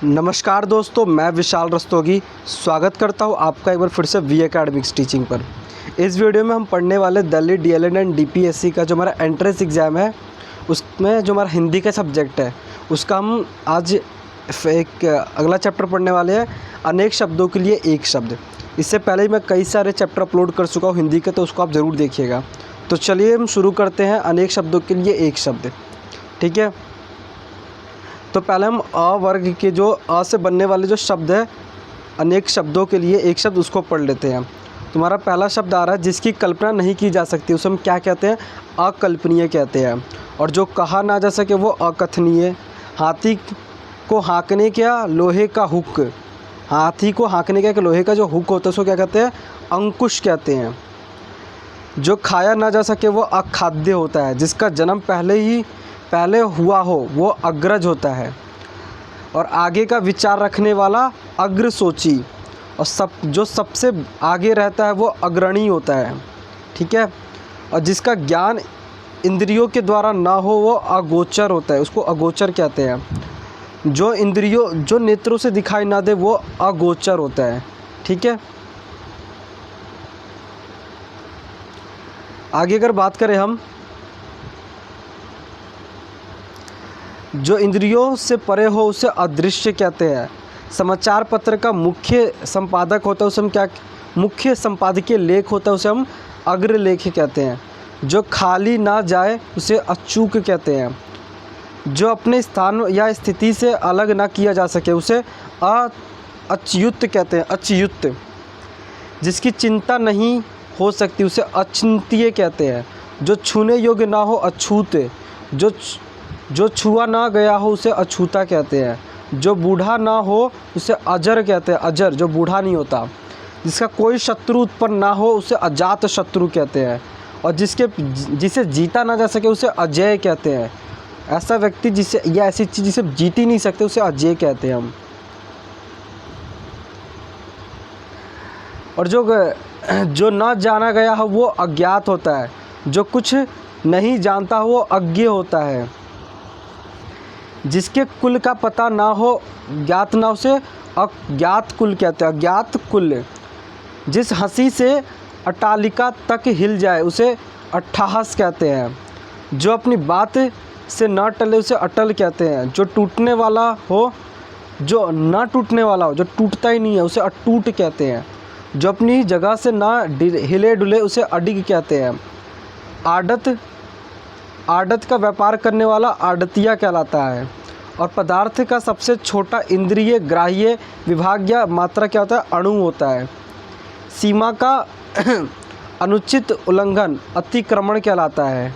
नमस्कार दोस्तों, मैं विशाल रस्तोगी स्वागत करता हूं आपका एक बार फिर से वी एकेडमिक्स टीचिंग पर। इस वीडियो में हम पढ़ने वाले दिल्ली डीएलएड एंड डीपीएससी का जो हमारा एंट्रेंस एग्ज़ाम है, उसमें जो हमारा हिंदी का सब्जेक्ट है उसका हम आज एक अगला चैप्टर पढ़ने वाले हैं, अनेक शब्दों के लिए एक शब्द। इससे पहले ही मैं कई सारे चैप्टर अपलोड कर चुका हूँ हिंदी के, तो उसको आप ज़रूर देखिएगा। तो चलिए हम शुरू करते हैं अनेक शब्दों के लिए एक शब्द। ठीक है, तो पहले हम अ वर्ग के जो अ से बनने वाले जो शब्द है, अनेक शब्दों के लिए एक शब्द, उसको पढ़ लेते हैं। तुम्हारा पहला शब्द आ रहा है जिसकी कल्पना नहीं की जा सकती, उसे हम क्या कहते हैं? अकल्पनीय कहते हैं। और जो कहा ना जा सके वो अकथनीय। हाथी को हाँकने का लोहे का हुक, हाथी को हाँकने का एक लोहे का जो हुक होता है उसको क्या कहते हैं? अंकुश कहते हैं। जो खाया ना जा सके वो अखाद्य होता है। जिसका जन्म पहले हुआ हो वो अग्रज होता है। और आगे का विचार रखने वाला अग्रसोची। और जो सबसे आगे रहता है वो अग्रणी होता है। ठीक है, और जिसका ज्ञान इंद्रियों के द्वारा ना हो वो अगोचर होता है, उसको अगोचर कहते हैं। जो नेत्रों से दिखाई ना दे वो अगोचर होता है। ठीक है, आगे अगर बात करें हम, जो इंद्रियों से परे हो उसे अदृश्य कहते हैं। समाचार पत्र का मुख्य संपादक होता है उसे हम क्या, मुख्य संपादकीय लेख होता है उसे हम अग्रलेख कहते हैं। जो खाली ना जाए उसे अचूक कहते हैं। जो अपने स्थान या स्थिति से अलग ना किया जा सके उसे अच्युत कहते हैं, अच्युत। जिसकी चिंता नहीं हो सकती उसे अचिंत्य कहते हैं। जो छूने योग्य ना हो अछूत। जो छुआ ना गया हो उसे अछूता कहते हैं। जो बूढ़ा ना हो उसे अजर कहते हैं, अजर जो बूढ़ा नहीं होता। जिसका कोई शत्रु उत्पन्न ना हो उसे अजात शत्रु कहते हैं। और जिसे जीता ना जा सके उसे अजय कहते हैं। ऐसा व्यक्ति जिसे या ऐसी चीज़ जिसे जीत ही नहीं सकते उसे अजय कहते हैं हम। और जो ना जाना गया हो वो अज्ञात होता है। जो कुछ नहीं जानता हो वो अज्ञ होता है। जिसके कुल का पता ना हो, ज्ञात ना, उसे अज्ञात कुल कहते हैं, अज्ञात कुल। जिस हंसी से अट्टालिका तक हिल जाए उसे अट्ठाहस कहते हैं। जो अपनी बात से न टले उसे अटल कहते हैं। जो टूटने वाला हो, जो ना टूटने वाला हो, जो टूटता ही नहीं है उसे अटूट कहते हैं। जो अपनी जगह से ना हिले डुले उसे अडिग कहते हैं। आड़त का व्यापार करने वाला आड़तिया कहलाता है। और पदार्थ का सबसे छोटा इंद्रिय ग्राह्य विभाग या मात्रा क्या होता है? अणु होता है। सीमा का अनुचित उल्लंघन अतिक्रमण कहलाता है।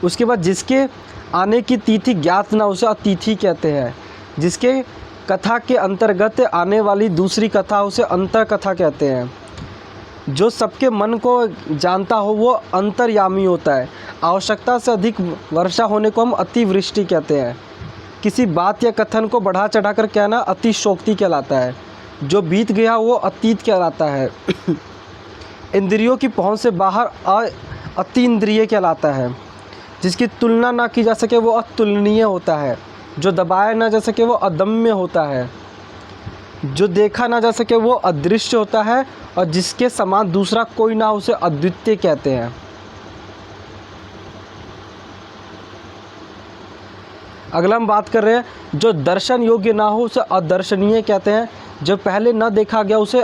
उसके बाद जिसके आने की तिथि ज्ञात ना उसे अतिथि कहते हैं। जिसके कथा के अंतर्गत आने वाली दूसरी कथा उसे अंतर कथा कहते हैं। जो सबके मन को जानता हो वो अंतर्यामी होता है। आवश्यकता से अधिक वर्षा होने को हम अतिवृष्टि कहते हैं। किसी बात या कथन को बढ़ा चढ़ाकर कहना अतिशोक्ति कहलाता है। जो बीत गया वो अतीत कहलाता है। इंद्रियों की पहुंच से बाहर अतीन्द्रिय कहलाता है। जिसकी तुलना ना की जा सके वो अतुलनीय होता है। जो दबाया ना जा सके वो अदम्य होता है। जो देखा ना जा सके वो अदृश्य होता है। और जिसके समान दूसरा कोई ना उसे अद्वितीय कहते हैं। अगला हम बात कर रहे हैं, जो दर्शन योग्य ना हो उसे अदर्शनीय कहते हैं। जो पहले न देखा गया उसे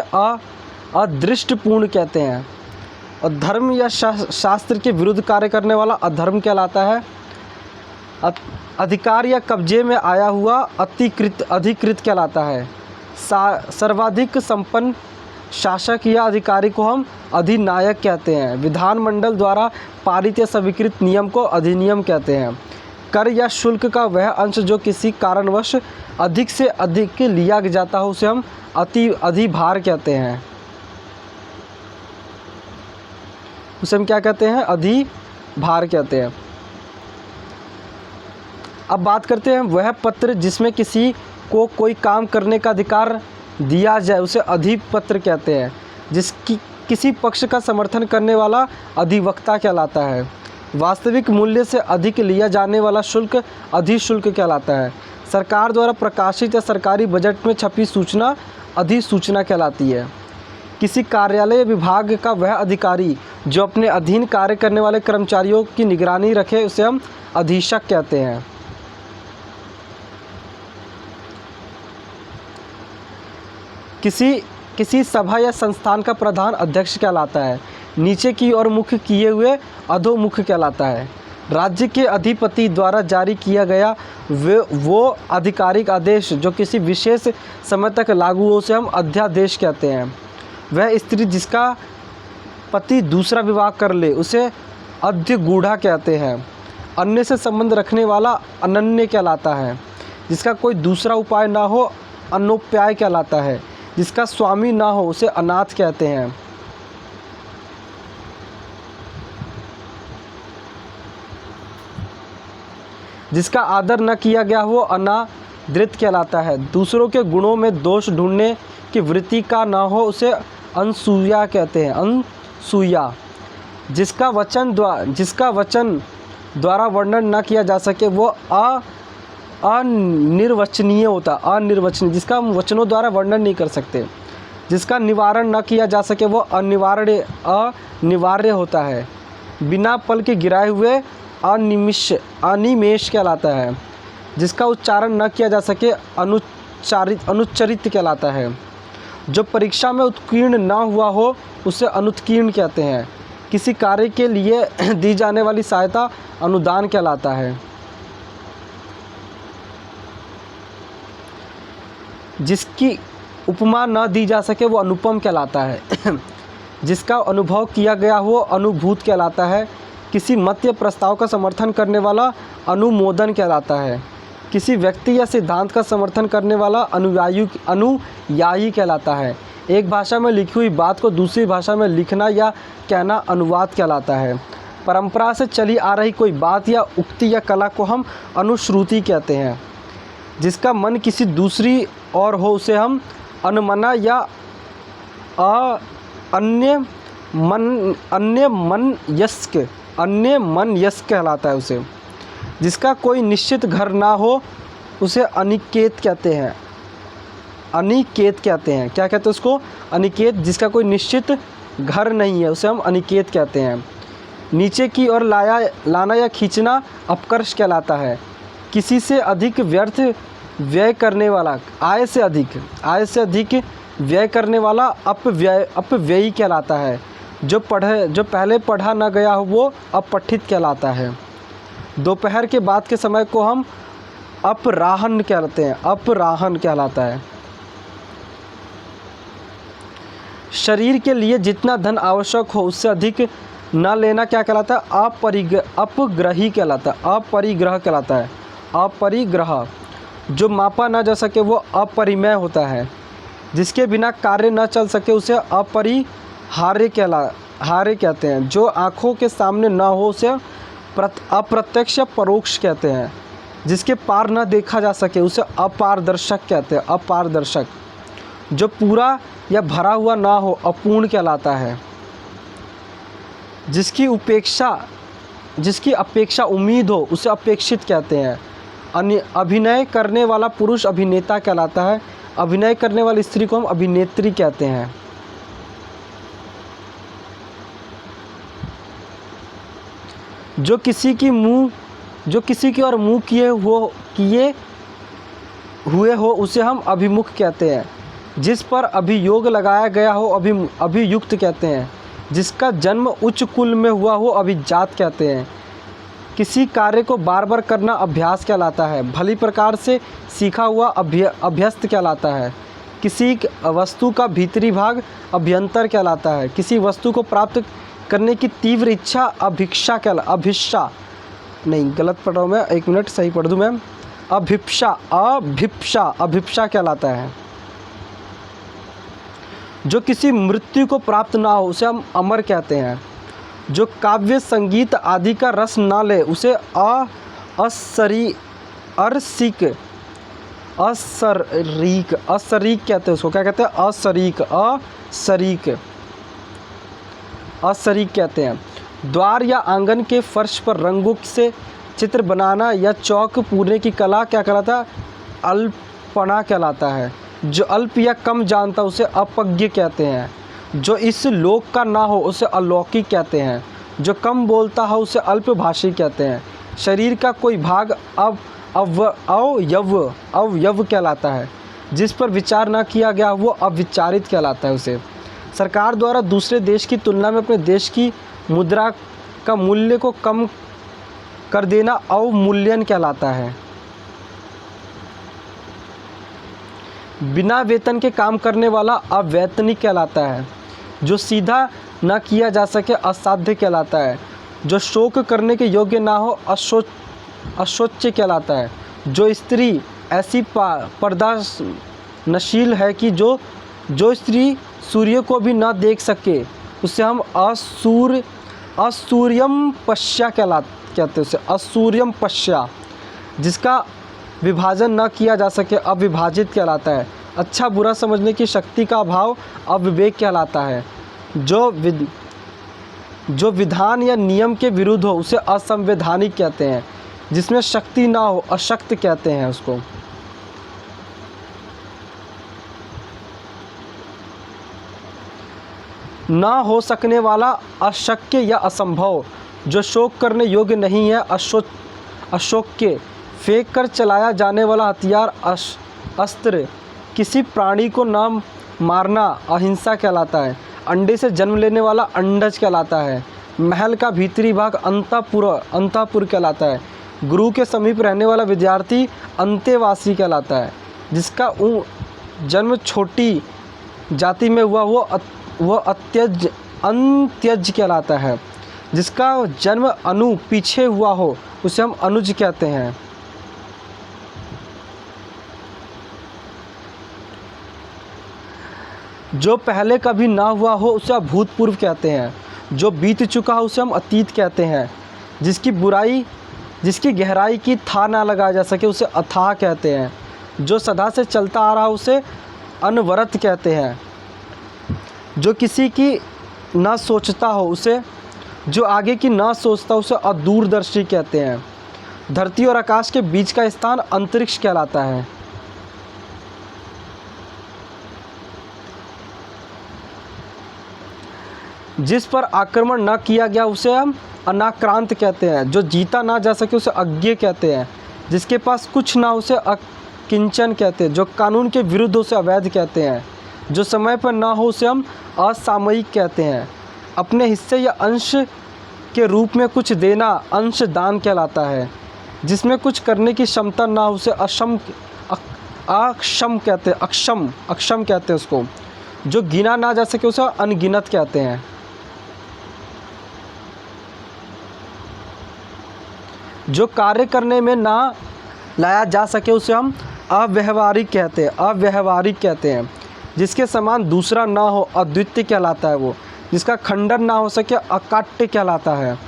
अदृष्टपूर्ण कहते हैं। और धर्म या शास्त्र के विरुद्ध कार्य करने वाला अधर्म कहलाता है। अधिकार या कब्जे में आया हुआ अधिकृत कहलाता है। सर्वाधिक संपन्न शासक या अधिकारी को हम अधिनायक कहते हैं। विधानमंडल द्वारा पारित या स्वीकृत नियम को अधिनियम कहते हैं। कर या शुल्क का वह अंश जो किसी कारणवश अधिक से अधिक लिया जाता हो उसे हम अधिभार कहते हैं। उसे हम क्या कहते हैं? अधिभार कहते हैं। अब बात करते हैं वह पत्र जिसमें किसी को कोई काम करने का अधिकार दिया जाए उसे अधिपत्र कहते हैं। किसी पक्ष का समर्थन करने वाला अधिवक्ता कहलाता है। वास्तविक मूल्य से अधिक लिया जाने वाला शुल्क अधिशुल्क कहलाता है। सरकार द्वारा प्रकाशित या सरकारी बजट में छपी सूचना अधिसूचना कहलाती है। किसी कार्यालय विभाग का वह अधिकारी जो अपने अधीन कार्य करने वाले कर्मचारियों की निगरानी रखे उसे हम अधीक्षक कहते हैं। किसी सभा या संस्थान का प्रधान अध्यक्ष कहलाता है। नीचे की ओर मुख किए हुए अधोमुख कहलाता है। राज्य के अधिपति द्वारा जारी किया गया वो आधिकारिक आदेश जो किसी विशेष समय तक लागू हो उसे हम अध्यादेश कहते हैं। वह स्त्री जिसका पति दूसरा विवाह कर ले उसे अध्यगूढ़ा कहते हैं। अन्य से संबंध रखने वाला अनन्य कहलाता है। जिसका कोई दूसरा उपाय ना हो अनोपाय कहलाता है। जिसका स्वामी ना हो उसे अनाथ कहते हैं। जिसका आदर न किया गया वो अनादृत कहलाता है। दूसरों के गुणों में दोष ढूंढने की वृत्ति का ना हो उसे अनसूया कहते हैं। अनसूया। जिसका वचन द्वारा वर्णन न किया जा सके वो अनिर्वचनीय होता। अनिर्वचनीय जिसका हम वचनों द्वारा वर्णन नहीं कर सकते। जिसका निवारण न किया जा सके वो अनिवार्य होता है। बिना पल के गिराए हुए अनिमेष कहलाता है। जिसका उच्चारण न किया जा सके अनुच्चरित कहलाता है। जो परीक्षा में उत्तीर्ण न हुआ हो उसे अनुत्तीर्ण कहते हैं। किसी कार्य के लिए दी जाने वाली सहायता अनुदान कहलाता है। जिसकी उपमा न दी जा सके वो अनुपम कहलाता है। जिसका अनुभव किया गया वो अनुभूत कहलाता है। किसी मत या प्रस्ताव का समर्थन करने वाला अनुमोदन कहलाता है। किसी व्यक्ति या सिद्धांत का समर्थन करने वाला अनुयायी कहलाता है। एक भाषा में लिखी हुई बात को दूसरी भाषा में लिखना या कहना अनुवाद कहलाता है। परंपरा से चली आ रही कोई बात या उक्ति या कला को हम अनुश्रुति कहते हैं। जिसका मन किसी दूसरी ओर हो उसे हम अनमना या अन्य मन यस्क कहलाता है उसे। जिसका कोई निश्चित घर ना हो उसे अनिकेत कहते हैं। अनिकेत कहते हैं। क्या कहते हैं उसको? अनिकेत। जिसका कोई निश्चित घर नहीं है उसे हम अनिकेत कहते हैं। नीचे की ओर लाना या खींचना अपकर्ष कहलाता है। किसी से अधिक व्यर्थ व्यय करने वाला आय से अधिक व्यय करने वाला अपव्ययी कहलाता है। जो पहले पढ़ा न गया हो वो अपठित कहलाता है। दोपहर के बाद के समय को हम अपराह्न कहते हैं। अपराह्न कहलाता है। शरीर के लिए जितना धन आवश्यक हो उससे अधिक न लेना क्या कहलाता है? अपग्रही कहलाता है। अपरिग्रह कहलाता है। अपरिग्रह। जो मापा ना जा सके वो अपरिमेय होता है। जिसके बिना कार्य न चल सके उसे अपरिहार्य कहते हैं। जो आँखों के सामने न हो उसे अप्रत्यक्ष या परोक्ष कहते हैं। जिसके पार न देखा जा सके उसे अपारदर्शक कहते हैं। अपारदर्शक। जो पूरा या भरा हुआ ना हो अपूर्ण कहलाता है। जिसकी अपेक्षा उम्मीद हो उसे अपेक्षित कहते हैं। अभिनय करने वाला पुरुष अभिनेता कहलाता है। अभिनय करने वाली स्त्री को हम अभिनेत्री कहते हैं। जो किसी की ओर मुँह किए हुए हो उसे हम अभिमुख कहते हैं। जिस पर अभियोग लगाया गया हो अभियुक्त कहते हैं। जिसका जन्म उच्च कुल में हुआ हो अभिजात कहते हैं। किसी कार्य को बार बार करना अभ्यास कहलाता है। भली प्रकार से सीखा हुआ अभ्यस्त कहलाता है। किसी वस्तु का भीतरी भाग अभ्यंतर कहलाता है। किसी वस्तु को प्राप्त करने की तीव्र इच्छा अभिप्सा मैं, एक मिनट सही पढ़ दूँ मैं। अभिप्सा कहलाता है। जो किसी मृत्यु को प्राप्त ना हो उसे हम अमर कहते हैं। जो काव्य संगीत आदि का रस ना ले उसे असरीक कहते हैं। उसको क्या कहते हैं? असरीक कहते हैं। द्वार या आंगन के फर्श पर रंगों से चित्र बनाना या चौक पूरने की कला क्या कहलाता है? अल्पना कहलाता है। जो अल्प या कम जानता उसे अपज्ञ कहते हैं। जो इस लोक का ना हो उसे अलौकिक कहते हैं। जो कम बोलता हो उसे अल्पभाषी कहते हैं। शरीर का कोई भाग अवयव कहलाता है। जिस पर विचार ना किया गया वो अविचारित कहलाता है उसे। सरकार द्वारा दूसरे देश की तुलना में अपने देश की मुद्रा का मूल्य को कम कर देना अवमूल्यन कहलाता है। बिना वेतन के काम करने वाला अवैतनिक कहलाता है। जो सीधा न किया जा सके असाध्य कहलाता है। जो शोक करने के योग्य ना हो अशोच्य कहलाता है। जो स्त्री ऐसी पर्दानशील है कि जो स्त्री सूर्य को भी न देख सके उसे हम असूर्यम पश्या कहते हैं उसे असूर्यम पश्या। जिसका विभाजन न किया जा सके अविभाजित कहलाता है। अच्छा बुरा समझने की शक्ति का अभाव अविवेक कहलाता है। जो विधान या नियम के विरुद्ध हो उसे असंवैधानिक कहते हैं। जिसमें शक्ति ना हो अशक्त कहते हैं उसको। ना हो सकने वाला अशक्य या असंभव। जो शोक करने योग्य नहीं है अशोक्य। फेंक कर चलाया जाने वाला हथियार अस्त्र। किसी प्राणी को न मारना अहिंसा कहलाता है। अंडे से जन्म लेने वाला अंडज कहलाता है। महल का भीतरी भाग अंतःपुर कहलाता है। गुरु के समीप रहने वाला विद्यार्थी अंतेवासी कहलाता है। जिसका जन्म छोटी जाति में हुआ वो अंत्यज कहलाता है। जिसका जन्म अनु पीछे हुआ हो उसे हम अनुज कहते हैं। जो पहले कभी ना हुआ हो उसे अभूतपूर्व कहते हैं। जो बीत चुका हो उसे हम अतीत कहते हैं। जिसकी गहराई की था ना लगाया जा सके उसे अथाह कहते हैं। जो सदा से चलता आ रहा उसे अनवरत कहते हैं। जो किसी की ना सोचता हो उसे जो आगे की ना सोचता उसे अदूरदर्शी कहते हैं। धरती और आकाश के बीच का स्थान अंतरिक्ष कहलाता है। जिस पर आक्रमण न किया गया उसे हम अनाक्रांत कहते हैं। जो जीता ना जा सके उसे अज्ञेय कहते हैं। जिसके पास कुछ ना उसे अकिंचन कहते हैं। जो कानून के विरुद्ध उसे अवैध कहते हैं। जो समय पर ना हो उसे हम असामयिक कहते हैं। अपने हिस्से या अंश के रूप में कुछ देना अंश दान कहलाता है। जिसमें कुछ करने की क्षमता ना हो उसे अक्षम कहते हैं। अक्षम कहते हैं उसको। जो गिना ना जा सके उसे अनगिनत कहते हैं। जो कार्य करने में ना लाया जा सके उसे हम अव्यवहारिक कहते हैं। जिसके समान दूसरा ना हो अद्वितीय कहलाता है वो। जिसका खंडन ना हो सके अकाट्य कहलाता है।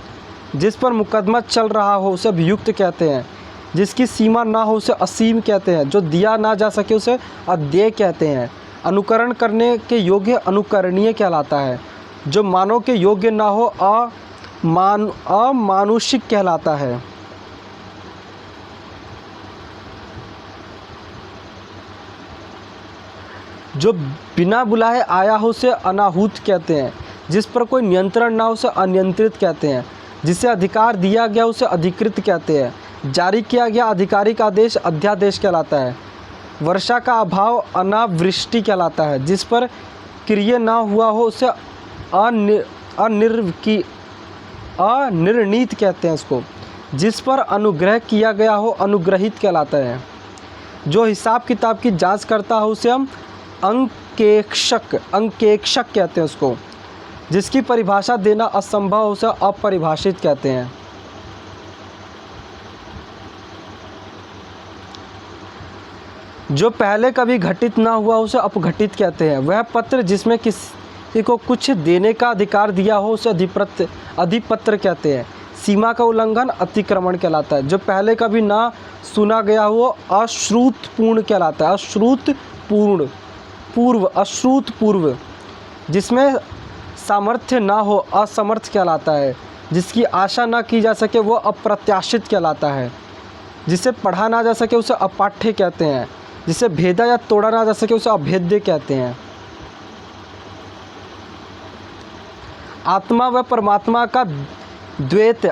जिस पर मुकदमा चल रहा हो उसे अभियुक्त कहते हैं। जिसकी सीमा ना हो उसे असीम कहते हैं। जो दिया ना जा सके उसे अध्येय कहते हैं। अनुकरण करने के योग्य अनुकरणीय कहलाता है। जो मानव के योग्य ना हो अमानुषिक कहलाता है। जो बिना बुलाए आया हो उसे अनाहूत कहते हैं। जिस पर कोई नियंत्रण ना हो उसे अनियंत्रित कहते हैं। जिसे अधिकार दिया गया उसे अधिकृत कहते हैं। जारी किया गया आधिकारिक आदेश अध्यादेश कहलाता है। वर्षा का अभाव अनावृष्टि कहलाता है। जिस पर क्रिय ना हुआ हो उसे अनिर्णीत कहते हैं उसको। जिस पर अनुग्रह किया गया हो अनुग्रहित कहलाता है। जो हिसाब किताब की जांच करता हो उसे हम अंकेक्षक कहते हैं उसको। जिसकी परिभाषा देना असंभव हो उसे अपरिभाषित कहते हैं। जो पहले कभी घटित ना हुआ उसे अपघटित कहते हैं। वह पत्र जिसमें किसी को कुछ देने का अधिकार दिया हो उसे अधिपत्र कहते हैं। सीमा का उल्लंघन अतिक्रमण कहलाता है। जो पहले कभी ना सुना गया हो अश्रुतपूर्ण कहलाता है। अश्रुतपूर्व। जिसमें सामर्थ्य ना हो असमर्थ कहलाता है। जिसकी आशा ना की जा सके वो अप्रत्याशित कहलाता है। जिसे पढ़ा ना जा सके उसे अपाठ्य कहते हैं। जिसे भेदा या तोड़ा ना जा सके उसे अभेद्य कहते हैं। आत्मा व परमात्मा का द्वैत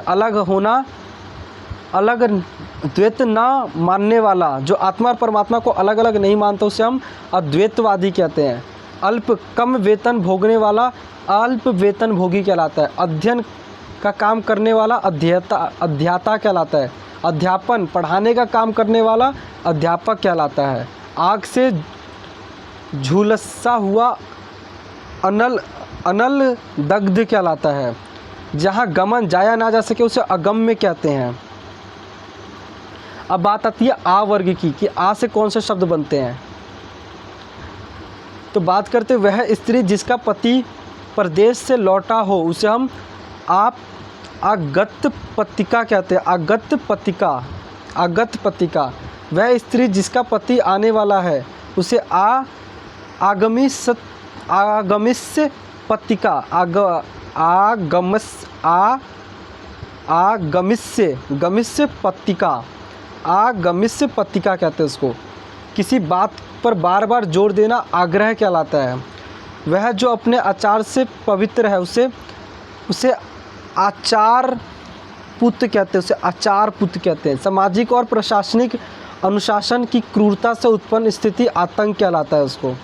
द्वैत ना मानने वाला, जो आत्मा और परमात्मा को अलग अलग नहीं मानता, उसे हम अद्वैतवादी कहते हैं। कम वेतन भोगने वाला अल्प वेतन भोगी कहलाता है। अध्ययन का काम करने वाला अध्याता कहलाता है। अध्यापन पढ़ाने का काम करने वाला अध्यापक कहलाता है। आग से झुलसा हुआ अनल दग्ध कहलाता है। जहाँ गमन जाया ना जा सके उसे अगम्य कहते हैं। अब बात आती है आ वर्ग की कि आ से कौन से शब्द बनते हैं। तो बात करते वह स्त्री जिसका पति परदेश से लौटा हो उसे हम आगत पतिका कहते हैं। आगत पतिका। वह स्त्री जिसका पति आने वाला है उसे आगमिष्य पतिका। आगमिष्य पतिका कहते हैं उसको। किसी बात पर बार बार जोर देना आग्रह कहलाता है। वह जो अपने आचार से पवित्र है उसे आचार पुत्र कहते हैं। उसे आचार पुत्र कहते हैं। सामाजिक और प्रशासनिक अनुशासन की क्रूरता से उत्पन्न स्थिति आतंक कहलाता है उसको।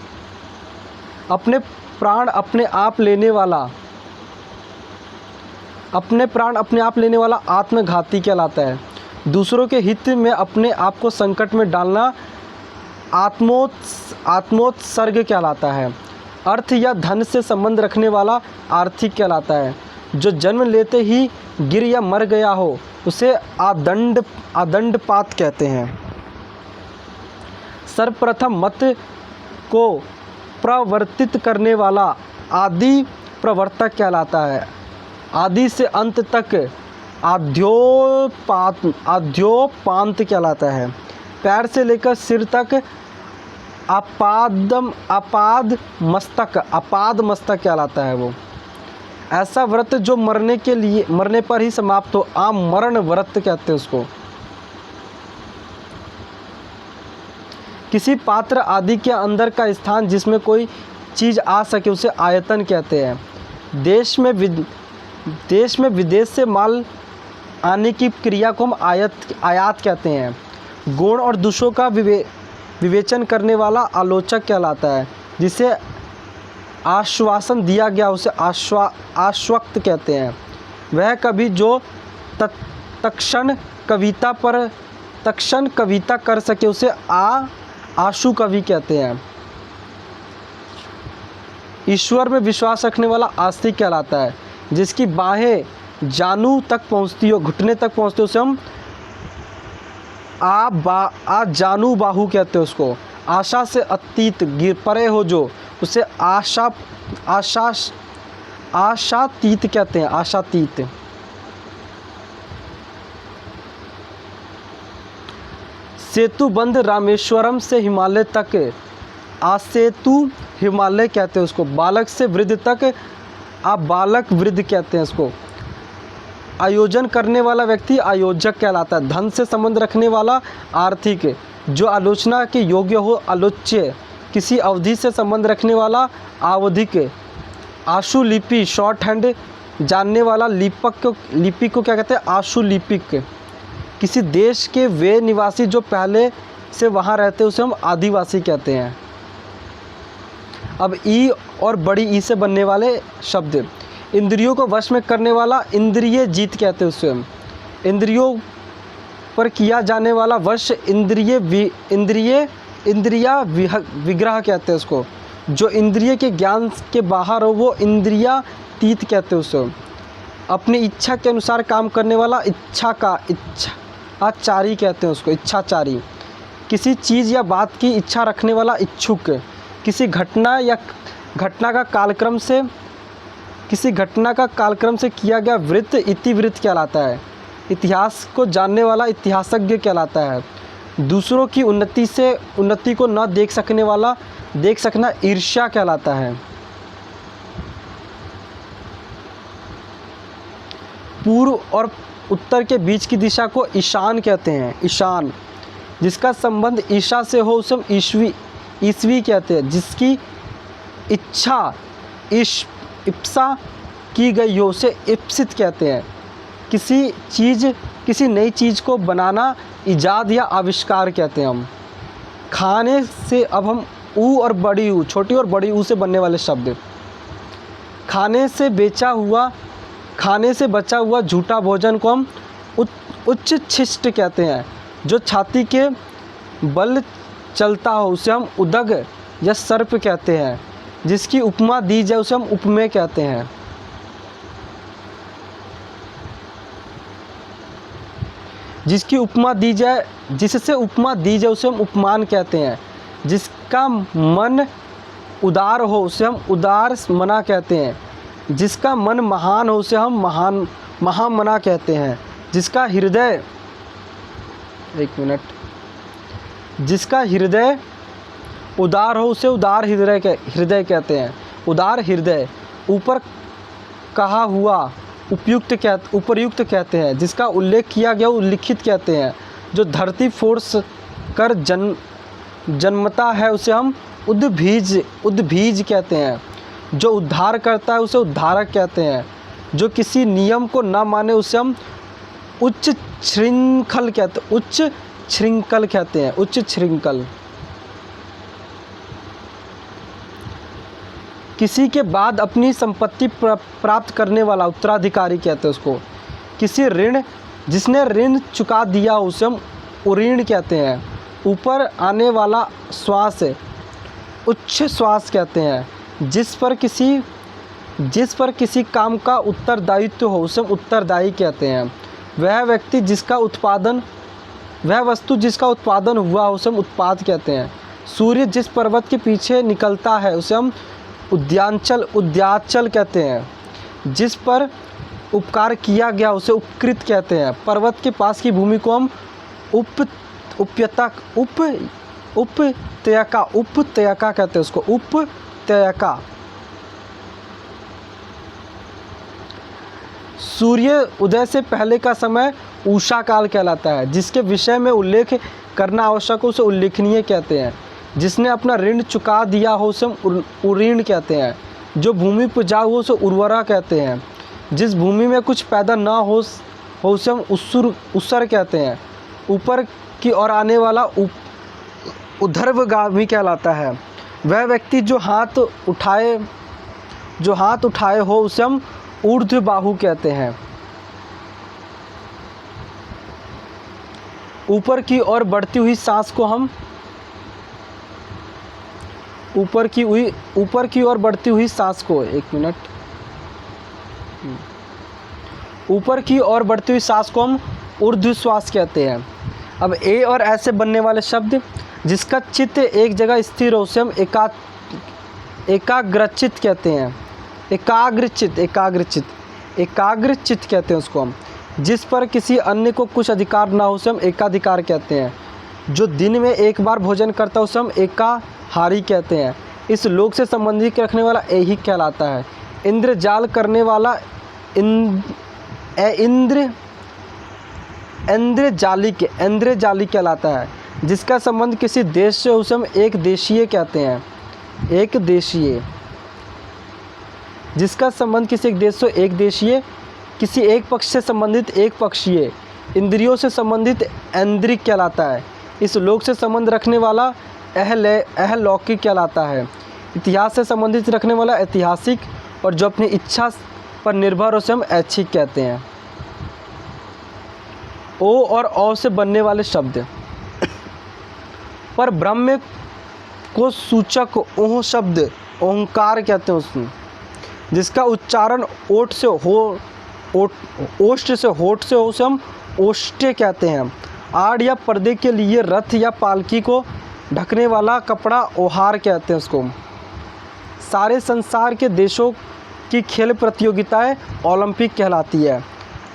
अपने प्राण अपने आप लेने वाला आत्मघाती कहलाता है। दूसरों के हित में अपने आप को संकट में डालना आत्मोत्सर्ग कहलाता है। अर्थ या धन से संबंध रखने वाला आर्थिक कहलाता है। जो जन्म लेते ही गिर या मर गया हो उसे आदंडपात कहते हैं। सर्वप्रथम मत को प्रवर्तित करने वाला आदि प्रवर्तक कहलाता है। आदि से अंत तक आद्योपांत कहलाता है। पैर से लेकर सिर तक अपाद मस्तक कहलाता है वो। ऐसा व्रत जो मरने पर ही समाप्त हो आमरण व्रत कहते हैं उसको। किसी पात्र आदि के अंदर का स्थान जिसमें कोई चीज़ आ सके उसे आयतन कहते हैं। देश में विदेश से माल आने की क्रिया को हम आयात कहते हैं। गुण और दोषों का विवेचन करने वाला आलोचक कहलाता है। जिसे आश्वासन दिया गया उसे आश्वस्त कहते हैं। वह कभी जो तत्क्षण कविता कर सके उसे आशु कवि कहते हैं। ईश्वर में विश्वास रखने वाला आस्तिक कहलाता है। जिसकी बाहें जानू तक पहुँचती हो, घुटने तक पहुँचते हो उसे हम जानू बाहु कहते हैं उसको। आशा से अतीत गिर परे हो जो उसे आशातीत कहते हैं। आशातीत। सेतुबंध रामेश्वरम से हिमालय तक आसेतु हिमालय कहते हैं उसको। बालक से वृद्ध तक बालक वृद्ध कहते हैं उसको। आयोजन करने वाला व्यक्ति आयोजक कहलाता है। धन से संबंध रखने वाला आर्थिक। जो आलोचना के योग्य हो आलोच्य। किसी अवधि से संबंध रखने वाला आवधिक। आशुलिपि शॉर्ट हैंड जानने वाला लिपिक को क्या कहते हैं आशुलिपिक। किसी देश के वे निवासी जो पहले से वहाँ रहते हैं उसे हम आदिवासी कहते हैं। अब ई और बड़ी ई से बनने वाले शब्द। इंद्रियों को वश में करने वाला इंद्रिय जीत कहते हैं उसे हम। इंद्रियों पर किया जाने वाला वश इंद्रिया विग्रह कहते हैं उसको। जो इंद्रिय के ज्ञान के बाहर हो वो इंद्रियातीत कहते हैं उसे। अपनी इच्छा के अनुसार काम करने वाला इच्छाचारी कहते हैं उसको। इच्छाचारी। किसी चीज़ या बात की इच्छा रखने वाला इच्छुक। किसी घटना का कालक्रम से किया गया वृत्त इतिवृत्त कहलाता है। इतिहास को जानने वाला इतिहासज्ञ कहलाता है। दूसरों की उन्नति को न देख सकना ईर्ष्या कहलाता है। पूर्व और उत्तर के बीच की दिशा को ईशान कहते हैं, ईशान। जिसका संबंध ईशा से हो उसे हम ईसवी कहते हैं। जिसकी इच्छा इप्सा की गई हो उसे इप्सित कहते हैं। किसी नई चीज़ को बनाना इजाद या आविष्कार कहते हैं हम। खाने से अब हम ऊ और बड़ी ऊ, छोटी और बड़ी ऊ से बनने वाले शब्द। खाने से बचा हुआ झूठा भोजन को हम उच्च छिष्ट कहते हैं। जो छाती के बल चलता हो उसे हम उदग या सर्प कहते हैं। जिसकी उपमा दी जाए उसे हम उपमेय कहते हैं। जिससे उपमा दी जाए उसे हम उपमान कहते हैं। जिसका मन उदार हो उसे हम उदार मना कहते हैं। जिसका मन महान हो उसे हम महामना कहते हैं। जिसका हृदय उदार हो उसे उदार हृदय कहते हैं, उदार हृदय। ऊपर कहा हुआ उपर्युक्त कहते हैं। जिसका उल्लेख किया गया उल्लिखित कहते हैं। जो धरती फोर्स कर जन्मता है उसे हम उद्भीज कहते हैं। जो उद्धार करता है उसे उद्धारक कहते हैं। जो किसी नियम को न माने उसे हम उच्च श्रृंखल कहते हैं, उच्च श्रृंखल। किसी के बाद अपनी संपत्ति प्राप्त करने वाला उत्तराधिकारी कहते हैं उसको। जिसने ऋण चुका दिया उसे हम उऋण कहते हैं। ऊपर आने वाला श्वास उच्च श्वास कहते हैं। जिस पर किसी काम का उत्तरदायित्व हो उसे हम उत्तरदायी कहते हैं। वह वस्तु जिसका उत्पादन हुआ उसे हम उत्पाद कहते हैं। सूर्य जिस पर्वत के पीछे निकलता है उसे हम उद्याचल कहते हैं। जिस पर उपकार किया गया उसे उपकृत कहते हैं। पर्वत के पास की भूमि को हम उपत्यका कहते हैं उसको, उपत्यका। सूर्य उदय से पहले का समय उषा काल कहलाता है। जिसके विषय में उल्लेख करना आवश्यक हो उसे उल्लेखनीय कहते हैं। जिसने अपना ऋण चुका दिया हो उसे हम उऋण कहते हैं। जो भूमि उपजाऊ हो उसे उर्वरा कहते हैं। जिस भूमि में कुछ पैदा ना हो उसे हम उसर कहते हैं। ऊपर की ओर आने वाला ऊर्ध्वगामी कहलाता है। वह व्यक्ति जो हाथ उठाए हो उसे हम ऊर्ध्वबाहु कहते हैं। ऊपर की ओर बढ़ती हुई सांस को हम ऊपर की ओर बढ़ती हुई सांस को हम ऊर्ध्वश्वास कहते हैं। अब ए और ऐसे बनने वाले शब्द। जिसका चित्त एक जगह स्थिर हो उसे हम एकाग्रचित कहते हैं। एकाग्रचित कहते हैं उसको हम। जिस पर किसी अन्य को कुछ अधिकार ना हो उसे हम एकाधिकार कहते हैं। जो दिन में एक बार भोजन करता है उसे हम एकाहारी कहते हैं। इस लोक से संबंधित रखने वाला ऐहिक कहलाता है। इंद्रजाल करने वाला इंद्रजालिक कहलाता है। जिसका संबंध किसी देश से उसे हम एक देशीय कहते हैं, एक देशीय। जिसका संबंध किसी एक देश से एक देशीय। किसी एक पक्ष से संबंधित एक पक्षीय। इंद्रियों से संबंधित ऐन्द्रिक कहलाता है। इस लोक से संबंध रखने वाला अहलौकिक कहलाता है। इतिहास से संबंधित रखने वाला ऐतिहासिक। और जो अपनी इच्छा पर निर्भर उसे हम ऐच्छिक कहते हैं। ओ और औ से बनने वाले शब्द। पर ब्रह्म को सूचक ओह शब्द ओंकार कहते हैं उसमें। जिसका उच्चारण ओष्ठ से हो उसे हम ओष्ठ्य कहते हैं। आड़ या पर्दे के लिए रथ या पालकी को ढकने वाला कपड़ा ओहार कहते हैं उसको। सारे संसार के देशों की खेल प्रतियोगिताएं ओलंपिक कहलाती है।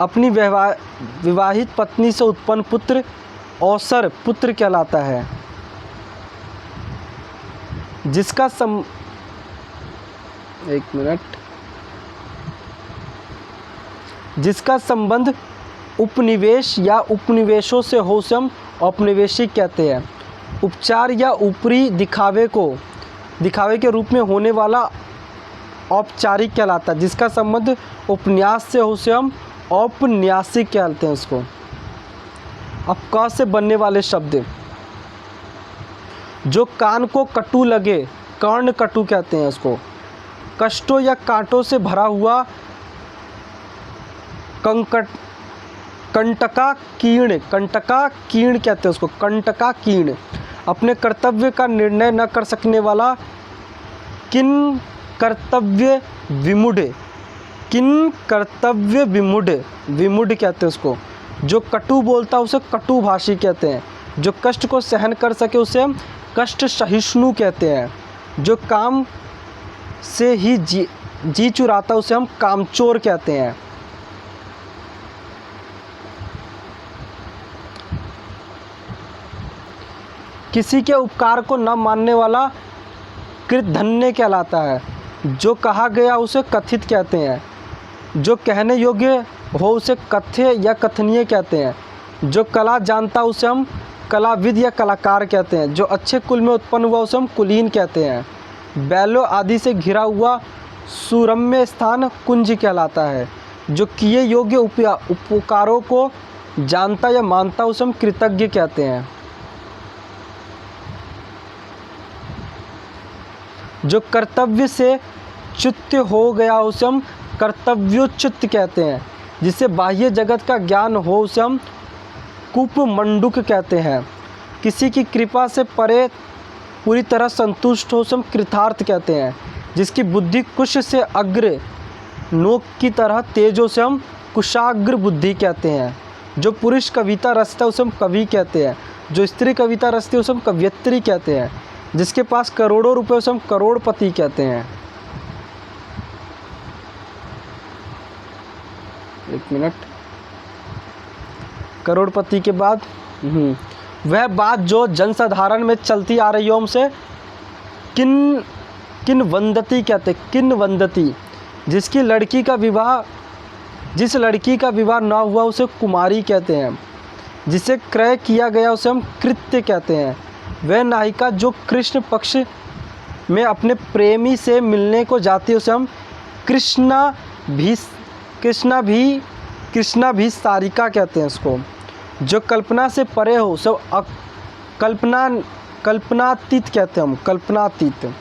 अपनी विवाहित पत्नी से उत्पन्न पुत्र अवसर पुत्र कहलाता है। जिसका जिसका संबंध उपनिवेश या उपनिवेशों से हो उसे हम औपनिवेशिक कहते हैं। उपचार या ऊपरी दिखावे के रूप में होने वाला औपचारिक कहलाता है। जिसका संबंध उपन्यास से हो उसे हम औपन्यासिक कहते हैं उसको। अब क से बनने वाले शब्द, जो कान को कटु लगे कर्ण कटु कहते हैं उसको। कष्टों या कांटों से भरा हुआ कंटका कीर्ण कहते हैं उसको। कंटका कीर्ण, अपने कर्तव्य का निर्णय न कर सकने वाला किन कर्तव्य विमूढ़ कहते हैं उसको। जो कटु बोलता है उसे कटुभाषी कहते हैं। जो कष्ट को सहन कर सके उसे हम कष्ट सहिष्णु कहते हैं। जो काम से ही जी चुराता उसे हम कामचोर कहते हैं। किसी के उपकार को न मानने वाला कृतधन्य कहलाता है। जो कहा गया उसे कथित कहते हैं। जो कहने योग्य हो उसे कथ्य या कथनीय कहते हैं। जो कला जानता उसे हम कलाविद या कलाकार कहते हैं। जो अच्छे कुल में उत्पन्न हुआ उसे हम कुलीन कहते हैं। बैलों आदि से घिरा हुआ सुरम्य स्थान कुंज कहलाता है। जो किए योग्य उपकारों को जानता या मानता उसे हम कृतज्ञ कहते हैं। जो कर्तव्य से च्युत हो गया उसे हम कर्तव्योच्युत कहते हैं। जिसे बाह्य जगत का ज्ञान हो उसे हम कूपमंडूक कहते हैं। किसी की कृपा से परे पूरी तरह संतुष्ट हो उसे हम कृतार्थ कहते हैं। जिसकी बुद्धि कुश से अग्र नोक की तरह तेज हो उसे हम कुशाग्र बुद्धि कहते हैं। जो पुरुष कविता रचता है उसे हम कवि कहते हैं। जो स्त्री कविता रचती है उसे हम कवयित्री कहते हैं। जिसके पास करोड़ों रुपए उसे हम करोड़पति कहते हैं। एक मिनट, करोड़पति के बाद वह बात जो जनसाधारण में चलती आ रही हो हमसे किन्वदंती कहते हैं। किन्वदंती, जिस लड़की का विवाह ना हुआ उसे कुमारी कहते हैं। जिसे क्रय किया गया उसे हम कृत्य कहते हैं। वह नायिका जो कृष्ण पक्ष में अपने प्रेमी से मिलने को जाती है उसे हम कृष्णा भी सारिका कहते हैं उसको। जो कल्पना से परे हो सब कल्पनातीत कहते हैं हम। कल्पनातीत,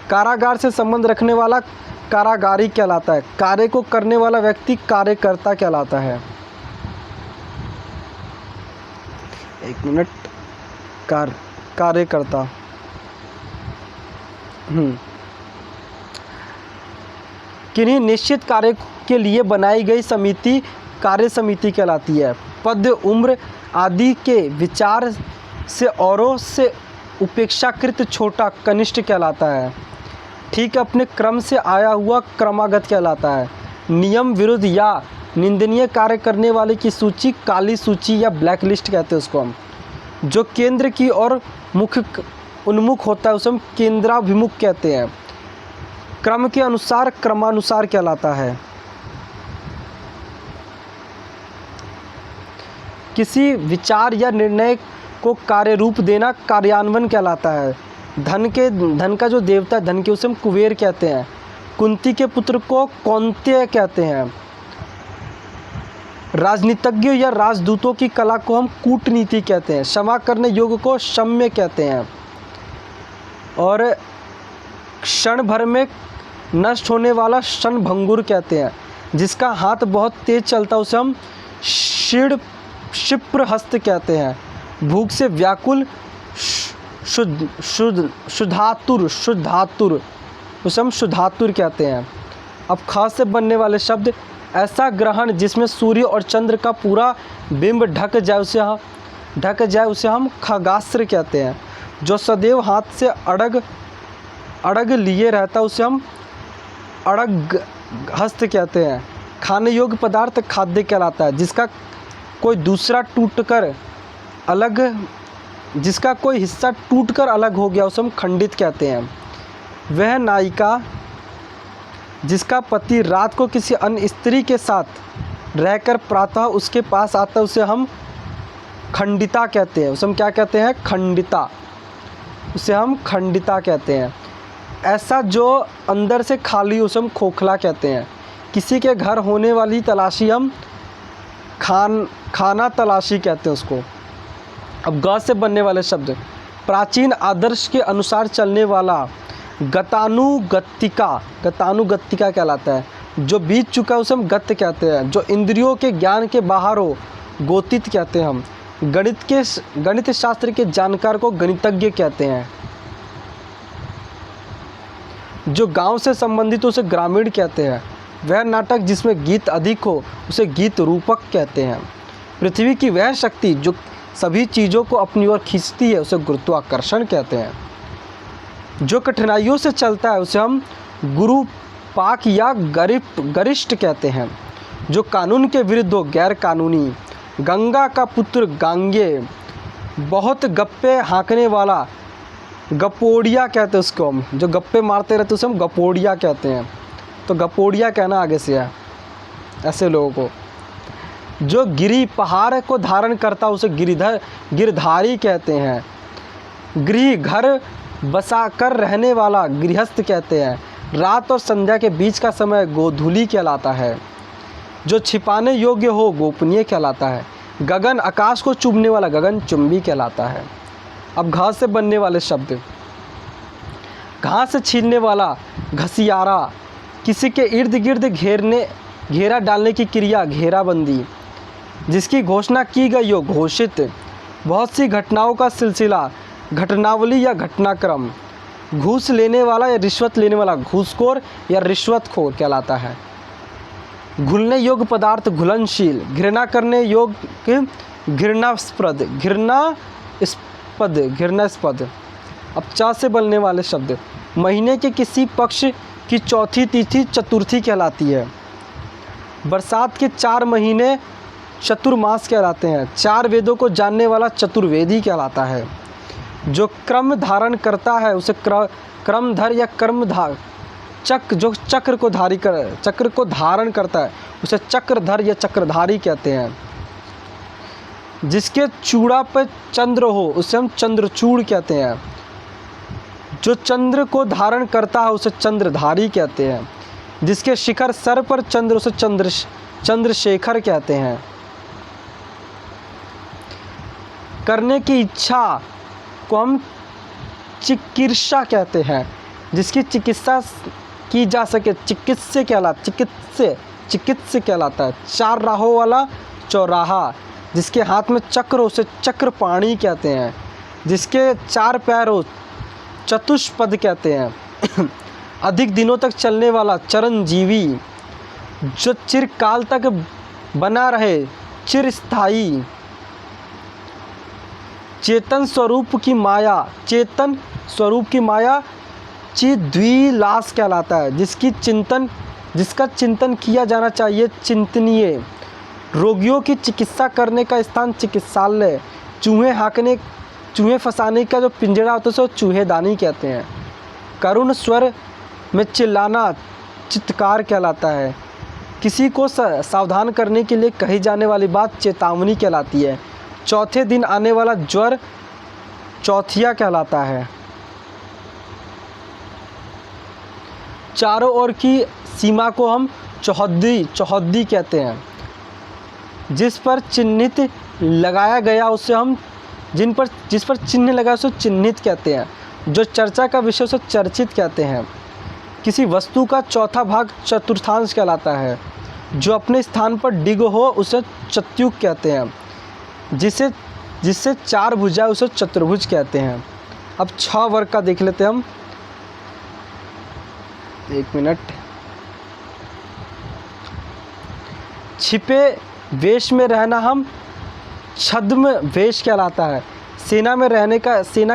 कारागार से संबंध रखने वाला कारागारी कहलाता है। कार्य को करने वाला व्यक्ति कार्यकर्ता कहलाता है। एक मिनट, कार्यकर्ता। किन्हीं निश्चित कार्य के लिए बनाई गई समिति कार्य समिति कहलाती है। पद, उम्र आदि के विचार से औरों से उपेक्षाकृत छोटा कनिष्ठ कहलाता है। ठीक अपने क्रम से आया हुआ क्रमागत कहलाता है। नियम विरुद्ध या निंदनीय कार्य करने वाले की सूची काली सूची या ब्लैक लिस्ट कहते हैं उसको हम। जो केंद्र की ओर उन्मुख होता है उसे हम केंद्राभिमुख कहते हैं। क्रम के अनुसार क्रमानुसार कहलाता है। किसी विचार या निर्णय को कार्य रूप देना कार्यान्वयन कहलाता है। धन का जो देवता है धन के उसे हम कुबेर कहते हैं। कुंती के पुत्र को कौंतेय कहते हैं। राजनीतिज्ञों या राजदूतों की कला को हम कूटनीति कहते हैं। क्षमा करने योग्य को क्षम्य कहते हैं। और क्षण भर में नष्ट होने वाला क्षणभंगुर कहते हैं। जिसका हाथ बहुत तेज चलता है उसे हम क्षिप्र हस्त कहते हैं। भूख से व्याकुल शुद्धातुर उसे हम शुद्धातुर कहते हैं। अब खास से बनने वाले शब्द, ऐसा ग्रहण जिसमें सूर्य और चंद्र का पूरा बिंब ढक जाए उसे हम खगास्त्र कहते हैं। जो सदैव हाथ से अड़ग लिए रहता उसे हम अड़ग हस्त कहते हैं। खाने योग्य पदार्थ खाद्य कहलाता है। जिसका कोई हिस्सा टूटकर अलग हो गया उसे हम खंडित कहते हैं। वह नायिका जिसका पति रात को किसी अन्य स्त्री के साथ रहकर प्रातः उसके पास आता है उसे हम खंडिता कहते हैं। उसे हम क्या कहते हैं? खंडिता। उसे हम खंडिता कहते हैं। ऐसा जो अंदर से खाली उसे हम खोखला कहते हैं। किसी के घर होने वाली तलाशी हम खाना तलाशी कहते हैं उसको। अब ग से बनने वाले शब्द, प्राचीन आदर्श के अनुसार चलने वाला गतानुगतिका। गतानुगतिका कहलाता है। जो बीत चुका है उसे हम गत्य कहते हैं। जो इंद्रियों के ज्ञान के बाहर हो गोतित कहते हैं हम। गणित शास्त्र के जानकार को गणितज्ञ कहते हैं। जो गांव से संबंधित उसे ग्रामीण कहते हैं। वह नाटक जिसमें गीत अधिक हो उसे गीत रूपक कहते हैं। पृथ्वी की वह शक्ति जो सभी चीज़ों को अपनी ओर खींचती है उसे गुरुत्वाकर्षण कहते हैं। जो कठिनाइयों से चलता है उसे हम गुरुपाक या गरिष्ठ कहते हैं। जो कानून के विरुद्ध हो गैर कानूनी। गंगा का पुत्र गांगे। बहुत गप्पे हाँकने वाला गपोड़िया कहते हैं उसको हम। जो गप्पे मारते रहते उसे हम गपोड़िया कहते हैं। तो गपोड़िया कहना आगे से है ऐसे लोगों को। जो गिरी पहाड़ को धारण करता उसे गिरधारी कहते हैं। गृह घर बसा कर रहने वाला गृहस्थ कहते हैं। रात और संध्या के बीच का समय गोधूली कहलाता है। जो छिपाने योग्य हो गोपनीय कहलाता है। गगन आकाश को चूमने वाला गगनचुंबी कहलाता है। अब घास से बनने वाले शब्द, घास से छीनने वाला घसियारा। किसी के इर्द गिर्द घेरा डालने की क्रिया घेराबंदी। जिसकी घोषणा की गई हो घोषित। बहुत सी घटनाओं का सिलसिला घटनावली या घटनाक्रम। घूस लेने वाला या रिश्वत लेने वाला घूसखोर या रिश्वतखोर कहलाता है। घुलने योग्य पदार्थ घुलनशील। घृणा करने योग्य घृणास्पद। घृणास्पद। अब चा से बनने वाले शब्द, महीने के किसी पक्ष की चौथी तिथि चतुर्थी कहलाती है। बरसात के 4 महीने चतुर्मास कहलाते हैं। 4 वेदों को जानने वाला चतुर्वेदी कहलाता है। जो क्रम धारण करता है उसे क्रमधर या कर्मधार। जो चक्र को धारण करता है उसे चक्रधर या चक्रधारी कहते हैं। जिसके चूड़ा पर चंद्र हो उसे हम चंद्रचूड़ कहते हैं। जो चंद्र को धारण करता है उसे चंद्रधारी कहते हैं। जिसके शिखर सर पर चंद्र उसे चंद्रशेखर कहते हैं। करने की इच्छा को हम चिकित्सा कहते हैं। जिसकी चिकित्सा की जा सके चिकित्स्य कहलाता है। 4 राहों वाला चौराहा। जिसके हाथ में चक्र हो उसे चक्रपाणी कहते हैं। जिसके 4 पैर हो चतुष्पद कहते हैं। अधिक दिनों तक चलने वाला चिरंजीवी। जो चिरकाल तक बना रहे चिरस्थायी। चेतन स्वरूप की माया चिद्विलास कहलाता है। जिसका चिंतन किया जाना चाहिए चिंतनीय। रोगियों की चिकित्सा करने का स्थान चिकित्सालय। चूहे फंसाने का जो पिंजरा होता है उसे चूहेदानी कहते हैं। करुण स्वर में चिल्लाना चित्कार कहलाता है। किसी को सावधान करने के लिए कही जाने वाली बात चेतावनी कहलाती है। चौथे दिन आने वाला ज्वर चौथिया कहलाता है। चारों ओर की सीमा को हम चौहद्दी कहते हैं। जिस पर चिन्हित लगाया गया उसे हम जिस पर चिन्ह लगा उसे चिन्हित कहते हैं। जो चर्चा का विषय उसे चर्चित कहते हैं। किसी वस्तु का चौथा भाग चतुर्थांश कहलाता है। जो अपने स्थान पर डिग हो उसे चत्युक कहते हैं। जिससे 4 भुजा उसे चतुर्भुज कहते हैं। अब 6 वर्ग का देख लेते हैं हम। 1 मिनट। छिपे वेश में रहना हम छद्म वेश कहलाता है। सेना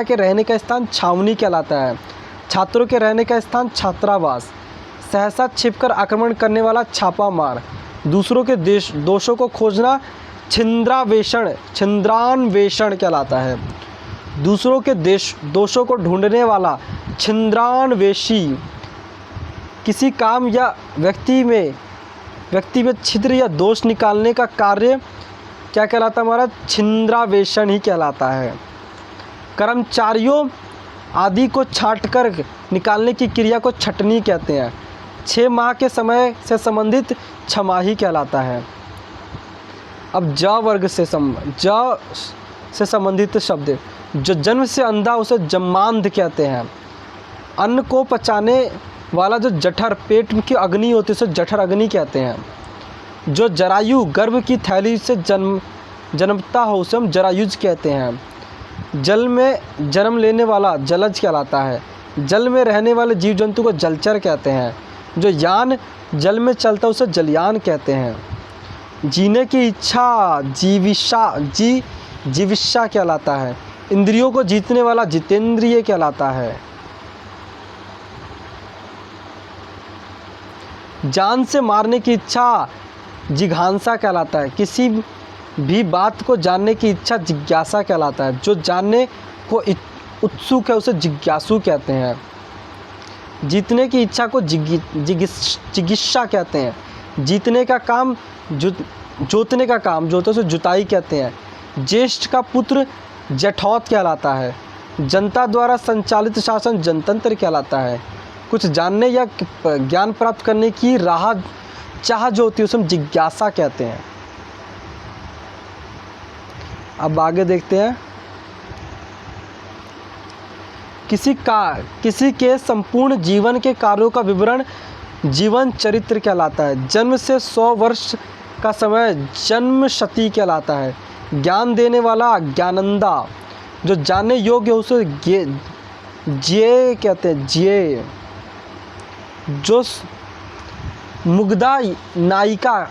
के रहने का स्थान छावनी कहलाता है। छात्रों के रहने का स्थान छात्रावास। सहसा छिपकर आक्रमण करने वाला छापामार। दूसरों के दोषों को खोजना छिंद्रान्वेषण कहलाता है। दूसरों के दोषों को ढूंढने वाला छिंद्रान्वेषी। किसी काम या व्यक्ति में व्यक्तिगत छिद्र या दोष निकालने का कार्य क्या कहलाता है हमारा? छिंद्रावेशन ही कहलाता है। कर्मचारियों आदि को छांटकर निकालने की क्रिया को छटनी कहते हैं। 6 माह के समय से संबंधित छमाही कहलाता है। अब ज वर्ग से संबंधित शब्द, जो जन्म से अंधा उसे जमांध कहते हैं। अन्न को पचाने वाला जो जठर, पेट की अग्नि होती है उसे जठर अग्नि कहते हैं। जो जरायु गर्भ की थैली से जन्मता हो उसे हम जरायुज कहते हैं। जल में जन्म लेने वाला जलज कहलाता है। जल में रहने वाले जीव जंतु को जलचर कहते हैं। जो यान जल में चलता है उसे जलयान कहते हैं। जीने की इच्छा जीविष्या कहलाता है। इंद्रियों को जीतने वाला जितेंद्रिय कहलाता है। जान से मारने की इच्छा जिघांसा कहलाता है। किसी भी बात को जानने की इच्छा जिज्ञासा कहलाता है। जो जानने को उत्सुक है उसे जिज्ञासु कहते हैं। जीतने की इच्छा को जिगिष्या कहते हैं। जीतने का काम जोतने का काम जो होता है उसे जुताई कहते हैं। ज्येष्ठ का पुत्र जठौत कहलाता है। जनता द्वारा संचालित शासन जनतंत्र कहलाता है। कुछ जानने या ज्ञान प्राप्त करने की राह चाह जो होती है उसे हम जिज्ञासा कहते हैं। अब आगे देखते हैं। किसी के संपूर्ण जीवन के कार्यों का विवरण जीवन चरित्र कहलाता है। जन्म से 100 वर्ष का समय जन्मशती कहलाता है। ज्ञान देने वाला ज्ञानंदा, जो जानने योग्य उसे ज्ञेय कहते हैं। ज्ञेय। जो मुग्धा नायिका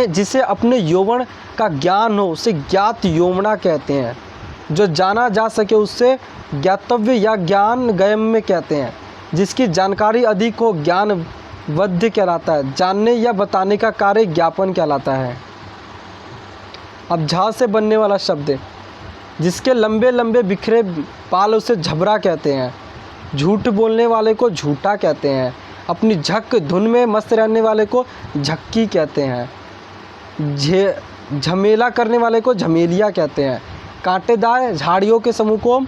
जिसे अपने यौवन का ज्ञान हो उसे ज्ञात यौवना कहते हैं। जो जाना जा सके उससे ज्ञातव्य या ज्ञान गम्य कहते हैं। जिसकी जानकारी अधिक हो ज्ञानवद्य कहलाता है। जानने या बताने का कार्य ज्ञापन कहलाता है। अब झा से बनने वाला शब्द, जिसके लंबे लंबे बिखरे बाल उसे झबरा कहते हैं। झूठ बोलने वाले को झूठा कहते हैं। अपनी झक धुन में मस्त रहने वाले को झक्की कहते हैं। झमेला करने वाले को झमेलिया कहते हैं। कांटेदार झाड़ियों के समूह को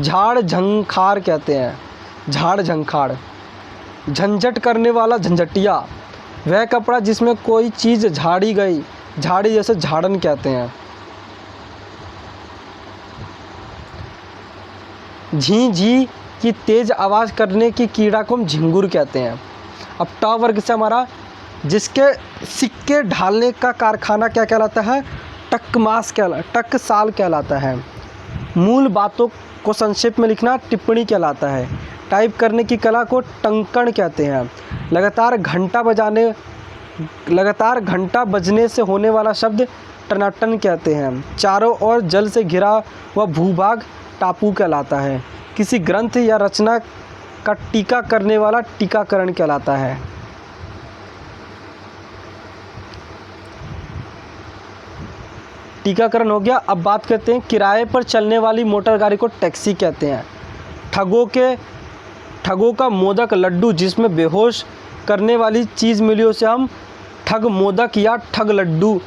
झाड़ झंखार कहते हैं। झाड़ झंखाड़। झंझट करने वाला झंझटिया, वह कपड़ा जिसमें कोई चीज़ झाड़ी गई, झाड़ी जैसे झाड़न कहते हैं। झी झी की तेज आवाज़ करने की कीड़ा को हम झिंगुर कहते हैं। अब ट वर्ग से हमारा, जिसके सिक्के ढालने का कारखाना क्या कहलाता है? टकसाल कहलाता है। मूल बातों को संक्षेप में लिखना टिप्पणी कहलाता है। टाइप करने की कला को टंकण कहते हैं। लगातार घंटा बजने से होने वाला शब्द टनाटन कहते हैं। चारों ओर जल से घिरा हुआ भूभाग टापू कहलाता है। किसी ग्रंथ या रचना का टीका करने वाला टीकाकरण कहलाता है। टीकाकरण हो गया। अब बात करते हैं किराए पर चलने वाली मोटर गाड़ी को टैक्सी कहते हैं। ठगों का मोदक लड्डू, जिसमें बेहोश करने वाली चीज़ मिली उसे हम ठग मोदक या ठग लड्डू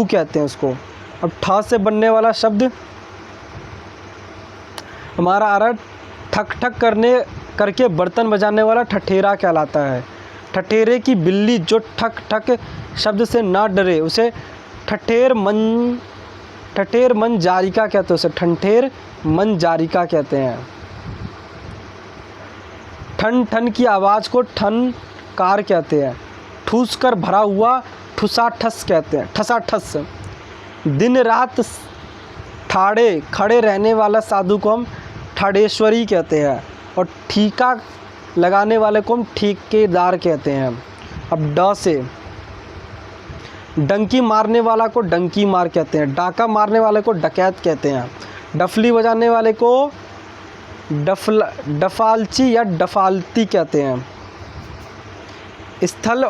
कहते हैं उसको। अब ठ से बनने वाला शब्द हमारा आ रहा है ठक ठक करके बर्तन बजाने वाला ठठेरा कहलाता है। ठठेरे की बिल्ली जो ठक ठक शब्द से ना डरे उसे ठठेर मन जारिका कहते हैं। उसे ठंठेर मन जारिका कहते हैं। ठन ठन की आवाज़ को ठनकार कहते हैं। ठूस कर भरा हुआ ठुसा ठस कहते हैं। ठसा ठस। दिन रात ठाड़े खड़े रहने वाला साधु को हम ठाड़ेश्वरी कहते हैं। और ठीका लगाने वाले को हम ठेकेदार कहते हैं। अब ड से, डंकी मारने वाला को डंकी मार कहते हैं। डाका मारने वाले को डकैत कहते हैं। डफली बजाने वाले को डफालची या डफालती कहते हैं। स्थल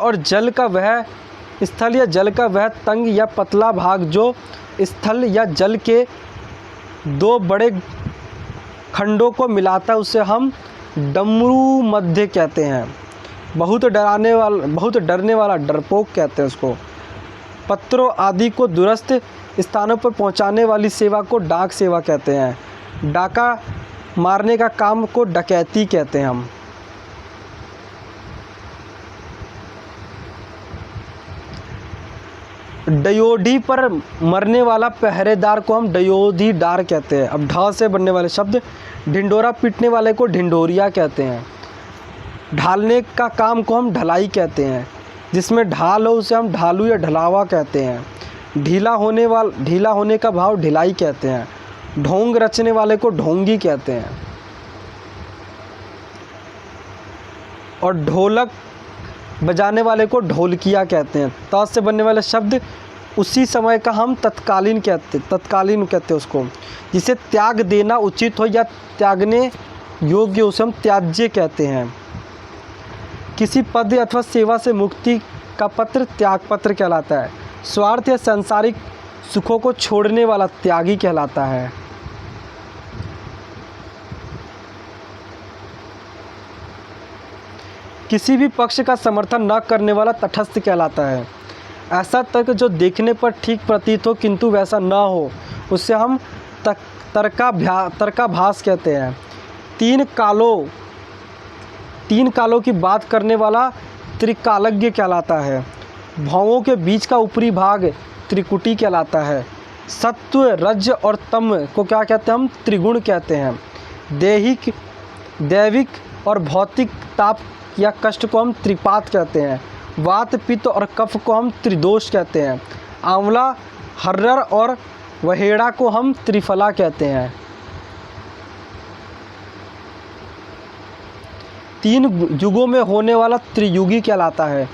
या जल का वह तंग या पतला भाग जो स्थल या जल के दो बड़े खंडों को मिलाता है उसे हम डमरू मध्य कहते हैं। बहुत डरने वाला डरपोक कहते हैं उसको। पत्रों आदि को दूरस्थ स्थानों पर पहुंचाने वाली सेवा को डाक सेवा कहते हैं। डाका मारने का काम को डकैती कहते हैं हम। डयोढ़ी पर मरने वाला पहरेदार को हम डयोढ़ीदार कहते हैं। अब ढ से बनने वाले शब्द, ढिंडोरा पीटने वाले को ढिंडोरिया कहते हैं। ढालने का काम को हम ढलाई कहते हैं। जिसमें ढाल हो उसे हम ढालू या ढलावा कहते हैं। ढीला होने का भाव ढिलाई कहते हैं। ढोंग रचने वाले को ढोंगी कहते हैं। और ढोलक बजाने वाले को ढोलकिया कहते हैं। त से बनने वाले शब्द, उसी समय का हम तत्कालीन कहते हैं उसको। जिसे त्याग देना उचित हो या त्यागने योग्य उसे हम त्याज्य कहते हैं। किसी पद अथवा सेवा से मुक्ति का पत्र त्यागपत्र कहलाता है। स्वार्थ या सांसारिक सुखों को छोड़ने वाला त्यागी कहलाता है। किसी भी पक्ष का समर्थन न करने वाला तटस्थ कहलाता है। ऐसा तर्क जो देखने पर ठीक प्रतीत हो किंतु वैसा न हो उसे हम तर्काभास कहते हैं। तीन कालों की बात करने वाला त्रिकालज्ञ कहलाता है। भावों के बीच का ऊपरी भाग त्रिकुटी कहलाता है। सत्व, रज और तम को क्या कहते हैं हम? त्रिगुण कहते हैं। दैविक और भौतिक ताप या कष्ट को हम त्रिपात कहते हैं। वात, पित्त और कफ को हम त्रिदोष कहते हैं। आंवला, हर्रर और वहेड़ा को हम त्रिफला कहते हैं। तीन युगों में होने वाला त्रियुगी कहलाता है।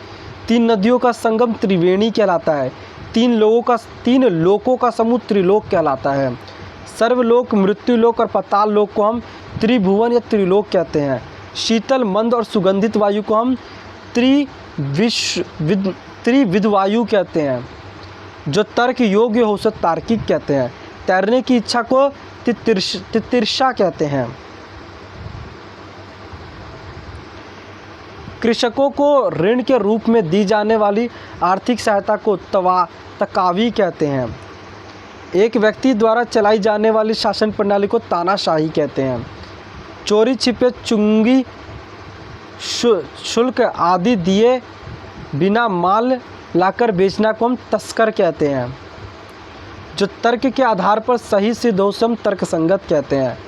तीन नदियों का संगम त्रिवेणी कहलाता है। तीन लोकों का समूह त्रिलोक कहलाता है। सर्वलोक, मृत्युलोक और पाताल लोक को हम त्रिभुवन या त्रिलोक कहते हैं। शीतल, मंद और सुगंधित वायु को हम त्रिविध वायु कहते हैं। जो तर्क योग्य हो उसे तार्किक कहते हैं। तैरने की इच्छा को तितिर्षा कहते हैं। कृषकों को ऋण के रूप में दी जाने वाली आर्थिक सहायता को तकावी कहते हैं। एक व्यक्ति द्वारा चलाई जाने वाली शासन प्रणाली को तानाशाही कहते हैं। चोरी छिपे, चुंगी, शुल्क आदि दिए बिना माल लाकर बेचना को हम तस्कर कहते हैं। जो तर्क के आधार पर सही सिद्ध हो उसे हम तर्कसंगत कहते हैं।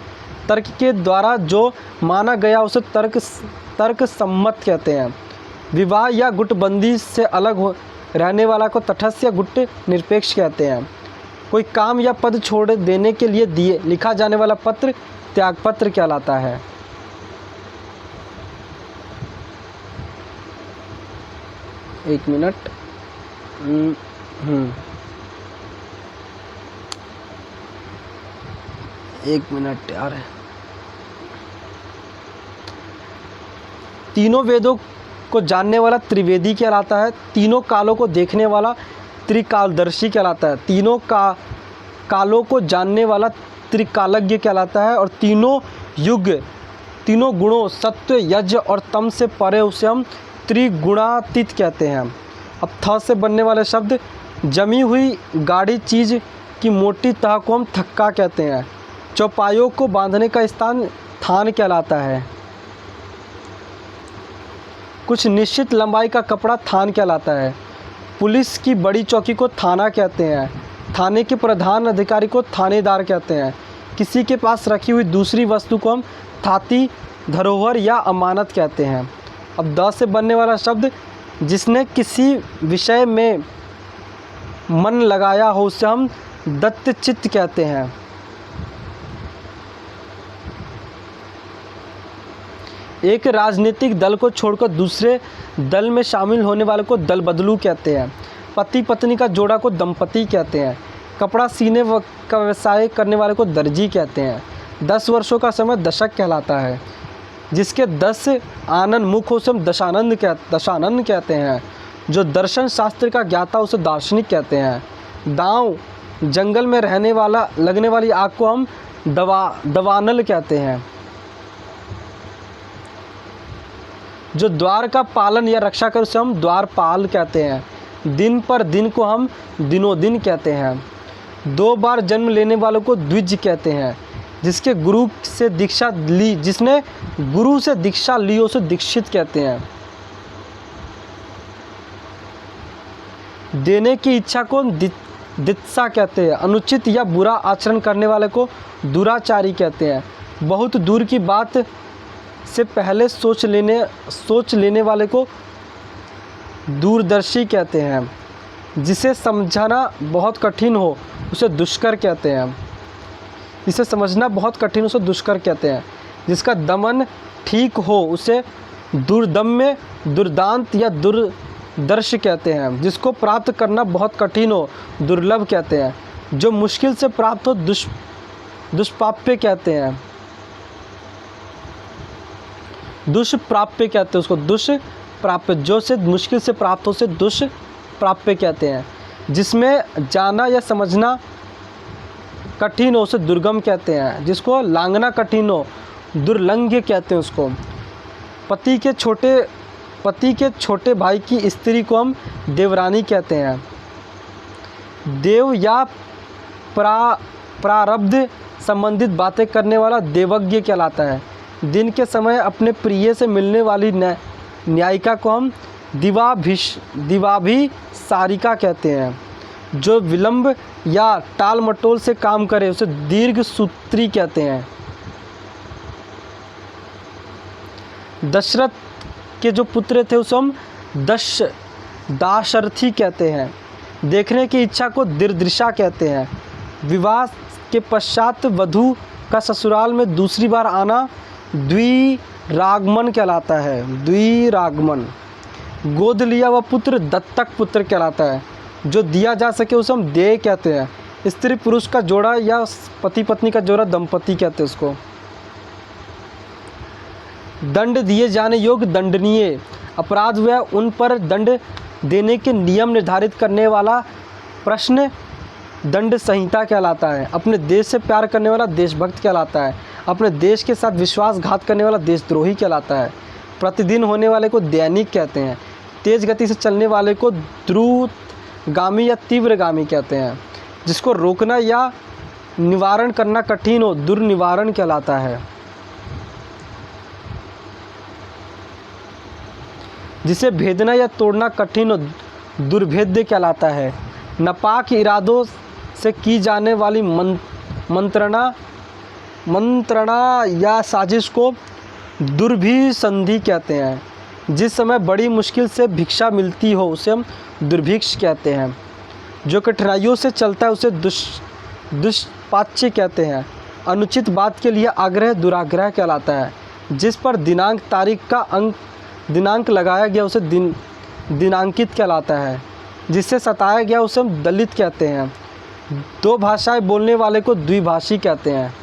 तर्क के द्वारा जो माना गया उसे तर्क सम्मत कहते हैं। विवाह या गुटबंदी से अलग रहने वाला को तटस्थ या गुट निरपेक्ष कहते हैं। कोई काम या पद छोड़ देने के लिए लिखा जाने वाला पत्र त्यागपत्र कहलाता है। एक मिनट। एक मिनट यार। तीनों वेदों को जानने वाला त्रिवेदी कहलाता है। तीनों कालों को देखने वाला त्रिकालदर्शी कहलाता है। तीनों कालों को जानने वाला त्रिकालज्ञ कहलाता है। और तीनों गुणों सत्व, यज्ञ और तम से परे उसे हम त्रिगुणातीत कहते हैं। अब थ से बनने वाले शब्द, जमी हुई गाढ़ी चीज़ की मोटी तह को हम थक्का कहते हैं। चौपायों को बांधने का स्थान थान कहलाता है। कुछ निश्चित लंबाई का कपड़ा थान कहलाता है। पुलिस की बड़ी चौकी को थाना कहते हैं। थाने के प्रधान अधिकारी को थानेदार कहते हैं। किसी के पास रखी हुई दूसरी वस्तु को हम थाती, धरोहर या अमानत कहते हैं। अब द से बनने वाला शब्द, जिसने किसी विषय में मन लगाया हो उसे हम दत्तचित्त कहते हैं। एक राजनीतिक दल को छोड़कर दूसरे दल में शामिल होने वाले को दल बदलू कहते हैं। पति पत्नी का जोड़ा को दंपति कहते हैं। कपड़ा सीने का व्यवसाय करने वाले को दर्जी कहते हैं। 10 वर्षों का समय दशक कहलाता है। जिसके 10 आनंद मुख हो उसे हम दशानंद कहते हैं। जो दर्शन शास्त्र का ज्ञाता उसे दार्शनिक कहते हैं। दांव, जंगल में लगने वाली आग को हम दवानल कहते हैं। जो द्वार का पालन या रक्षा करे उसे हम द्वारपाल कहते हैं। दिन पर दिन को हम दिनोदिन कहते हैं। 2 बार जन्म लेने वालों को द्विज कहते हैं। जिसने गुरु से दीक्षा ली उसे दीक्षित कहते हैं। देने की इच्छा को दित्सा कहते हैं। अनुचित या बुरा आचरण करने वाले को दुराचारी कहते हैं। बहुत दूर की बात से पहले सोच लेने वाले को दूरदर्शी कहते हैं। जिसे समझना बहुत कठिन हो उसे दुष्कर कहते हैं। जिसे समझना बहुत कठिन उसे दुष्कर कहते हैं। जिसका दमन ठीक हो उसे दुर्दम्य, दुर्दांत या दुर्दर्श कहते हैं। जिसको प्राप्त करना बहुत कठिन हो दुर्लभ कहते हैं। जो मुश्किल से प्राप्त हो दुष्प्राप्य कहते हैं। दुष्प्राप्य कहते हैं उसको, दुष्प्राप्य। जो से मुश्किल से प्राप्त हो उसे दुष्प्राप्य कहते हैं। जिसमें जाना या समझना कठिन हो उसे दुर्गम कहते हैं। जिसको लांघना कठिन हो दुर्लंघ्य कहते हैं उसको। पति के छोटे भाई की स्त्री को हम देवरानी कहते हैं। देव या प्रारब्ध संबंधित बातें करने वाला देवज्ञ कहलाता है। दिन के समय अपने प्रिय से मिलने वाली न्यायिका को हम दिवाभिसारिका कहते हैं। जो विलंब या टाल मटोल से काम करे उसे दीर्घ सूत्री कहते हैं। दशरथ के जो पुत्र थे उसे हम दाशरथी कहते हैं। देखने की इच्छा को दिर्दृशा कहते हैं। विवाह के पश्चात वधू का ससुराल में दूसरी बार आना द्विरागमन कहलाता है। द्विरागमन। गोद लिया हुआ पुत्र दत्तक पुत्र कहलाता है। जो दिया जा सके उसे हम देय कहते हैं। स्त्री पुरुष का जोड़ा या पति पत्नी का जोड़ा दंपति कहते हैं उसको। दंड दिए जाने योग्य दंडनीय। अपराध हुआ उन पर दंड देने के नियम निर्धारित करने वाला प्रश्न दंड संहिता कहलाता है। अपने देश से प्यार करने वाला देशभक्त कहलाता है। अपने देश के साथ विश्वासघात करने वाला देशद्रोही कहलाता है। प्रतिदिन होने वाले को दैनिक कहते हैं। तेज गति से चलने वाले को द्रुतगामी या तीव्रगामी कहते हैं। जिसको रोकना या निवारण करना कठिन हो दुर्निवारण कहलाता है। जिसे भेदना या तोड़ना कठिन हो दुर्भेद्य कहलाता है। नापाक इरादों से की जाने वाली मंत्रणा या साजिश को दुर्भिसंधि कहते हैं। जिस समय बड़ी मुश्किल से भिक्षा मिलती हो उसे हम दुर्भिक्ष कहते हैं। जो कठिनाइयों से चलता है उसे दुष्पाच्य कहते हैं। अनुचित बात के लिए आग्रह दुराग्रह कहलाता है। जिस पर दिनांक तारीख का दिनांक लगाया गया उसे दिनांकित कहलाता है। जिससे सताया गया उसे हम दलित कहते हैं। 2 भाषाएं बोलने वाले को द्विभाषी कहते हैं।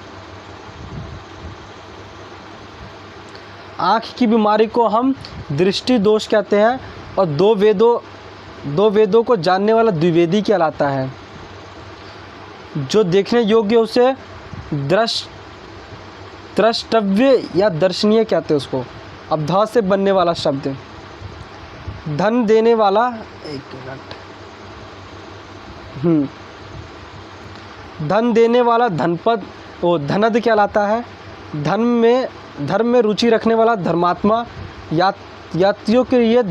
आँख की बीमारी को हम दृष्टि दोष कहते हैं। और 2 वेदों को जानने वाला द्विवेदी कहलाता है। जो देखने योग्य उसे द्रष्टव्य या दर्शनीय कहते हैं उसको। अब ध से बनने वाला शब्द धन देने वाला, एक मिनट, धन देने वाला धनपद वो धनद कहलाता है। धर्म में रुचि रखने वाला धर्मात्मा। यात्रियों के लिए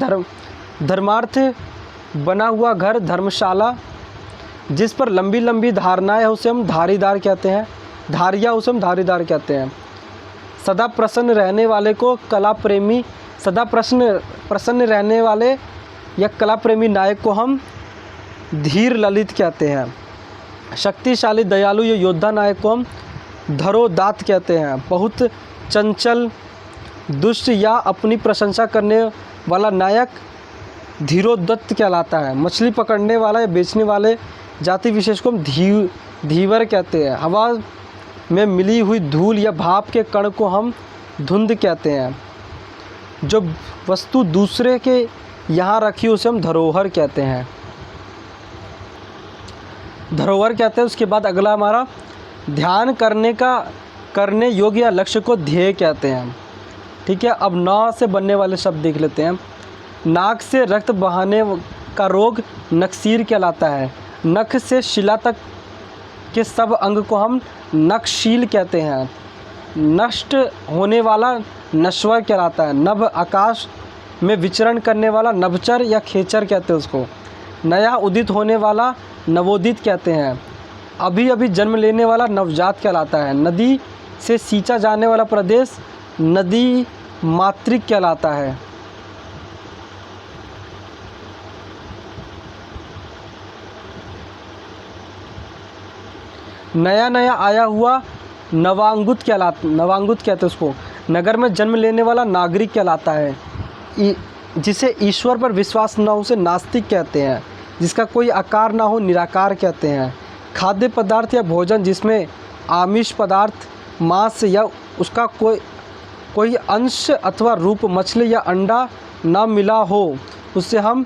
धर्मार्थ बना हुआ घर धर्मशाला। जिस पर लंबी लंबी धारणाएं है उसे हम धारीदार कहते हैं। धारिया उसे हम धारीदार कहते हैं। सदा प्रसन्न रहने वाले को कला प्रेमी, सदा प्रसन्न रहने वाले या कला प्रेमी नायक को हम धीर ललित कहते हैं। शक्तिशाली दयालु या योद्धा नायक को हम धरोदात कहते हैं। बहुत चंचल दुष्ट या अपनी प्रशंसा करने वाला नायक धीरोदत्त कहलाता है। मछली पकड़ने वाला या बेचने वाले जाति विशेष को हम धीवर कहते हैं। हवा में मिली हुई धूल या भाप के कण को हम धुंध कहते हैं। जो वस्तु दूसरे के यहाँ रखी उसे हम धरोहर कहते हैं। धरोहर कहते हैं। उसके बाद अगला हमारा ध्यान करने योग्य या लक्ष्य को ध्येय कहते हैं। ठीक है। अब न से बनने वाले शब्द देख लेते हैं। नाक से रक्त बहाने का रोग नक्सीर कहलाता है। नख से शिला तक के सब अंग को हम नखशील कहते हैं। नष्ट होने वाला नश्वर कहलाता है। नभ आकाश में विचरण करने वाला नभचर या खेचर कहते हैं उसको। नया उदित होने वाला नवोदित कहते हैं। अभी अभी जन्म लेने वाला नवजात कहलाता है। नदी से सींचा जाने वाला प्रदेश नदी मातृक कहलाता है। नया नया आया हुआ नवांगुत कहते हैं उसको। नगर में जन्म लेने वाला नागरिक कहलाता है। जिसे ईश्वर पर विश्वास न हो उसे नास्तिक कहते हैं। जिसका कोई आकार ना हो निराकार कहते हैं। खाद्य पदार्थ या भोजन जिसमें आमिष पदार्थ मांस या उसका कोई अंश अथवा रूप मछली या अंडा ना मिला हो उसे हम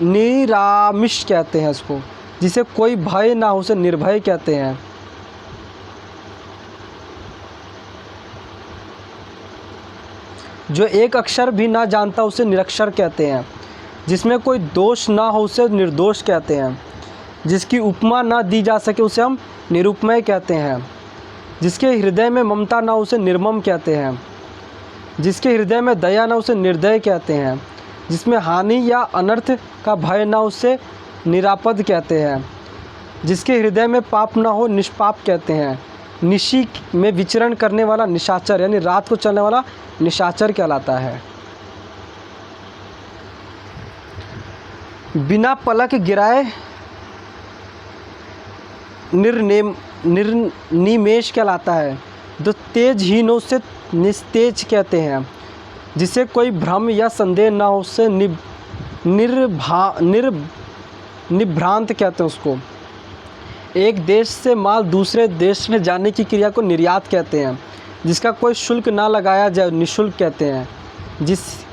निरामिष कहते हैं इसको। जिसे कोई भय ना हो उसे निर्भय कहते हैं। जो एक अक्षर भी ना जानता उसे निरक्षर कहते हैं। जिसमें कोई दोष ना हो उसे निर्दोष कहते हैं। जिसकी उपमा ना दी जा सके उसे हम निरुपमेय कहते हैं। जिसके हृदय में ममता ना उसे निर्मम कहते हैं। जिसके हृदय में दया ना उसे निर्दय कहते हैं। जिसमें हानि या अनर्थ का भय ना उसे निरापद कहते हैं। जिसके हृदय में पाप ना हो निष्पाप कहते हैं। निशी में विचरण करने वाला निशाचर यानी रात को चलने वाला निशाचर कहलाता है। बिना पलक गिराए निर्निमेष कहलाता है। जो तेजहीनों से निस्तेज कहते हैं। जिसे कोई भ्रम या संदेह ना हो उससे निभ्रांत कहते हैं उसको। एक देश से माल दूसरे देश में जाने की क्रिया को निर्यात कहते हैं। जिसका कोई शुल्क ना लगाया जाए निःशुल्क कहते हैं।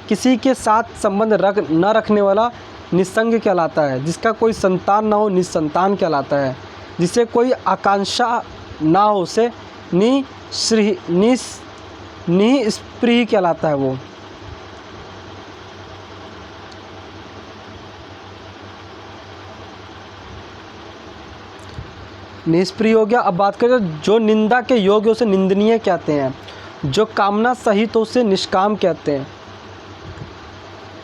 किसी के साथ संबंध न रखने वाला निसंग कहलाता है। जिसका कोई संतान ना हो निसंतान कहलाता है। जिसे कोई आकांक्षा ना हो उसे निस्पृह कहलाता है वो। निष्प्रिय हो गया। अब बात करें जो निंदा के योग्य उसे निंदनीय कहते हैं। जो कामना सहित तो उसे निष्काम कहते हैं।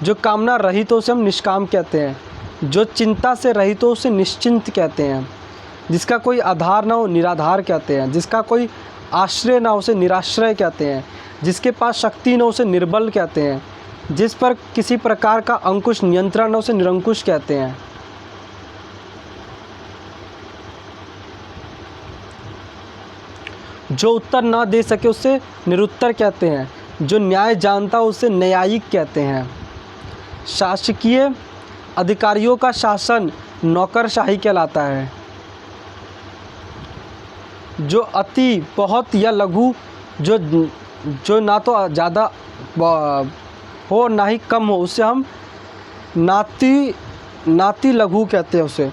जो कामना रहित तो उसे हम निष्काम कहते हैं। जो चिंता से रहित तो उसे निश्चिंत कहते हैं। जिसका कोई आधार ना हो निराधार कहते हैं। जिसका कोई आश्रय ना हो उसे निराश्रय कहते हैं। जिसके पास शक्ति ना हो उसे निर्बल कहते हैं। जिस पर किसी प्रकार का अंकुश नियंत्रण ना हो उसे निरंकुश कहते हैं। जो उत्तर ना दे सके उसे निरुत्तर कहते हैं। जो न्याय जानता हो उसे न्यायिक कहते हैं। शासकीय अधिकारियों का शासन नौकरशाही कहलाता है। जो अति बहुत या लघु जो ना तो ज़्यादा हो ना ही कम हो उसे हम नाति लघु कहते हैं उसे।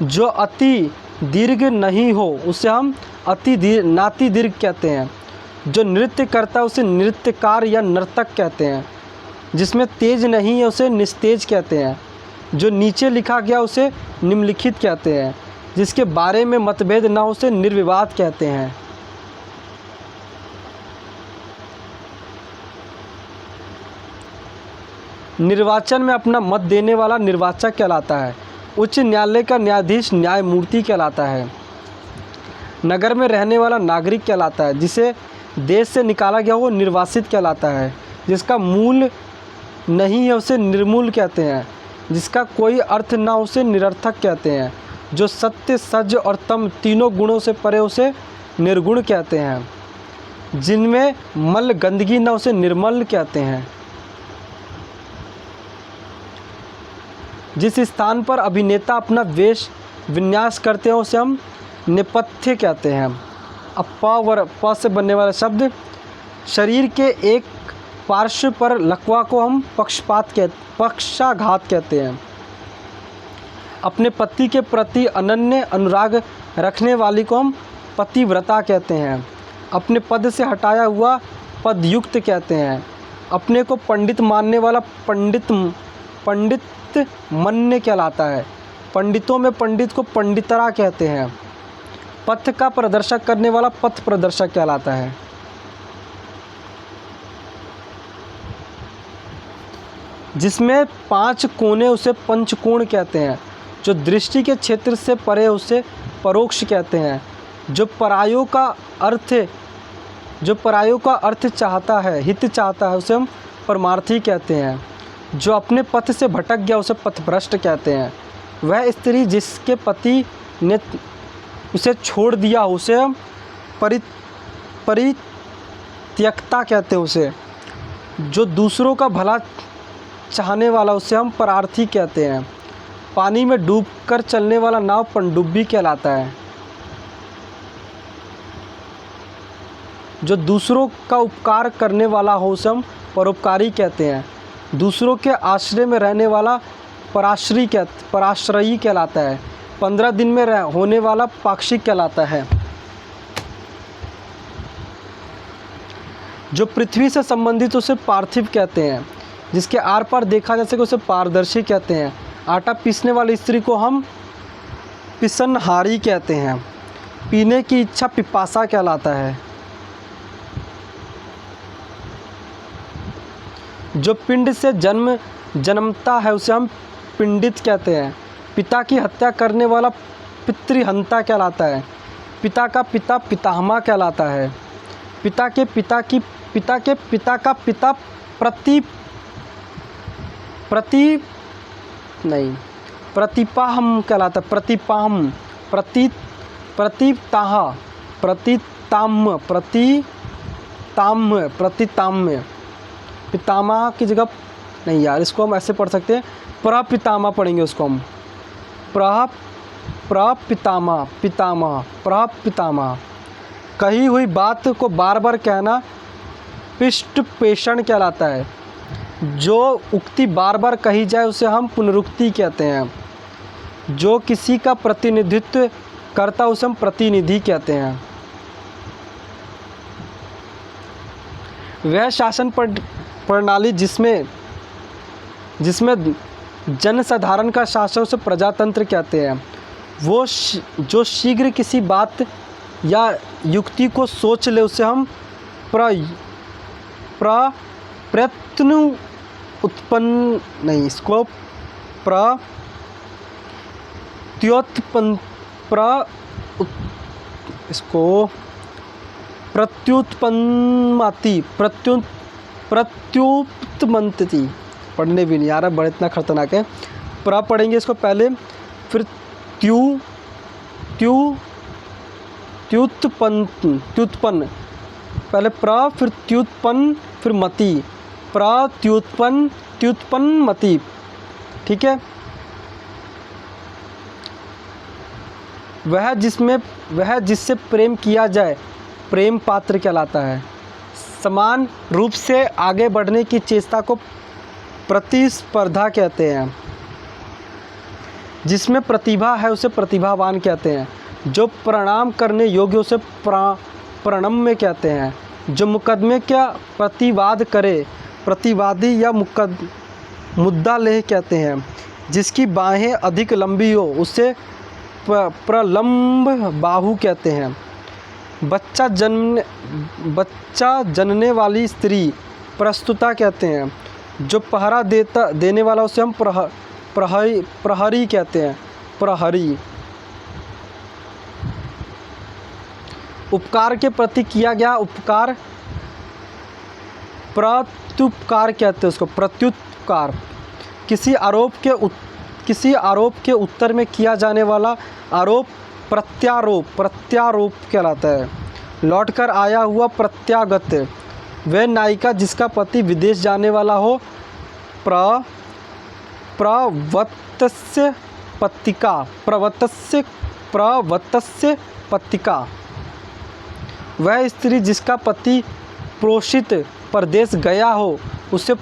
जो अति दीर्घ नहीं हो उसे हम नाति दीर्घ कहते हैं। जो नृत्य करता है उसे नृत्यकार या नर्तक कहते हैं। जिसमें तेज नहीं है उसे निस्तेज कहते हैं। जो नीचे लिखा गया उसे निम्नलिखित कहते हैं। जिसके बारे में मतभेद ना हो उसे निर्विवाद कहते हैं। निर्वाचन में अपना मत देने वाला निर्वाचक कहलाता है। उच्च न्यायालय का न्यायाधीश न्यायमूर्ति कहलाता है। नगर में रहने वाला नागरिक कहलाता है। जिसे देश से निकाला गया वो निर्वासित कहलाता है। जिसका मूल नहीं है उसे निर्मूल कहते हैं। जिसका कोई अर्थ ना उसे निरर्थक कहते हैं। जो सत्य सज और तम तीनों गुणों से परे उसे निर्गुण कहते हैं। जिनमें मल गंदगी ना उसे निर्मल कहते हैं। जिस स्थान पर अभिनेता अपना वेश विन्यास करते हैं उसे हम नेपथ्य कहते हैं। अब प से बनने वाला शब्द शरीर के एक पार्श्व पर लकवा को हम पक्षाघात कहते हैं। अपने पति के प्रति अनन्य अनुराग रखने वाली को हम पतिव्रता कहते हैं। अपने पद से हटाया हुआ पदयुक्त कहते हैं। अपने को पंडित मानने वाला पंडित मन्य कहलाता है। पंडितों में पंडित को पंडितरा कहते हैं। पथ का प्रदर्शक करने वाला पथ प्रदर्शक कहलाता है। जिसमें 5 कोने उसे पंचकोण कहते हैं। जो दृष्टि के क्षेत्र से परे उसे परोक्ष कहते हैं। जो परायों का अर्थ चाहता है, हित चाहता है, उसे हम परमार्थी कहते हैं। जो अपने पथ से भटक गया उसे पथभ्रष्ट कहते हैं। वह स्त्री जिसके पति ने उसे छोड़ दिया उसे हम परित्यक्ता कहते हैं उसे। जो दूसरों का भला चाहने वाला उसे हम परार्थी कहते हैं। पानी में डूबकर चलने वाला नाव पनडुब्बी कहलाता है। जो दूसरों का उपकार करने वाला हो उसे हम परोपकारी कहते हैं। दूसरों के आश्रय में रहने वाला पराश्रयी कहलाता है। 15 दिन में होने वाला पाक्षिक कहलाता है। जो पृथ्वी से संबंधित उसे पार्थिव कहते हैं। जिसके आर पार देखा जा सके उसे पारदर्शी कहते हैं। आटा पीसने वाली स्त्री को हम पिसनहारी कहते हैं। पीने की इच्छा पिपासा कहलाता है। जो पिंड से जन्मता है उसे हम पिंडित कहते हैं। पिता की हत्या करने वाला पितृहंता कहलाता है। पिता का पिता पितामह कहलाता है। पिता के पिता का पिता प्रतिपाहम कहलाता है। प्रतिताम्य पितामह की जगह नहीं यार, इसको हम ऐसे पढ़ सकते हैं, प्रपितामह पढ़ेंगे उसको हम। प्रपितामह। कही हुई बात को बार बार कहना पृष्ठ पेषण कहलाता है। जो उक्ति बार बार कही जाए उसे हम पुनरुक्ति कहते हैं। जो किसी का प्रतिनिधित्व करता उसे हम प्रतिनिधि कहते हैं। वह शासन प्रणाली जिसमें जनसाधारण का शासन उसे प्रजातंत्र कहते हैं। वो जो शीघ्र किसी बात या युक्ति को सोच ले उसे हम प्रयत्न उत्पन्न नहीं, इसको प्रत्युत्पन्नति पढ़ने भी नहीं आ रहा, बड़ा इतना खतरनाक है। पढ़ेंगे इसको पहले, फिर त्युत्पन्न, पहले फिर त्युत्पन्न, फिर मति, त्युत्पन्न मति। ठीक है। वह जिससे प्रेम किया जाए प्रेम पात्र कहलाता है। समान रूप से आगे बढ़ने की चेष्टा को प्रतिस्पर्धा कहते हैं। जिसमें प्रतिभा है उसे प्रतिभावान कहते हैं। जो प्रणाम करने योग्य उसे प्रणम्य कहते हैं। जो मुकदमे का प्रतिवाद करे प्रतिवादी या मुद्दा लेह कहते हैं। जिसकी बाहें अधिक लंबी हो उसे प्रलम्ब बाहु कहते हैं। बच्चा जनने वाली स्त्री प्रस्तुता कहते हैं। जो पहरा देने वाला उसे हम प्रहरी कहते हैं। प्रहरी। उपकार के प्रति किया गया उपकार प्रत्युपकार कहते हैं उसको। प्रत्युपकार। किसी आरोप के उत्तर में किया जाने वाला आरोप प्रत्यारोप कहलाता है। लौटकर आया हुआ प्रत्यागत। वह नायिका जिसका पति विदेश जाने वाला हो प्रवत्स्य पत्तिका। वह स्त्री जिसका पति प्रोषित परदेश गया हो उसे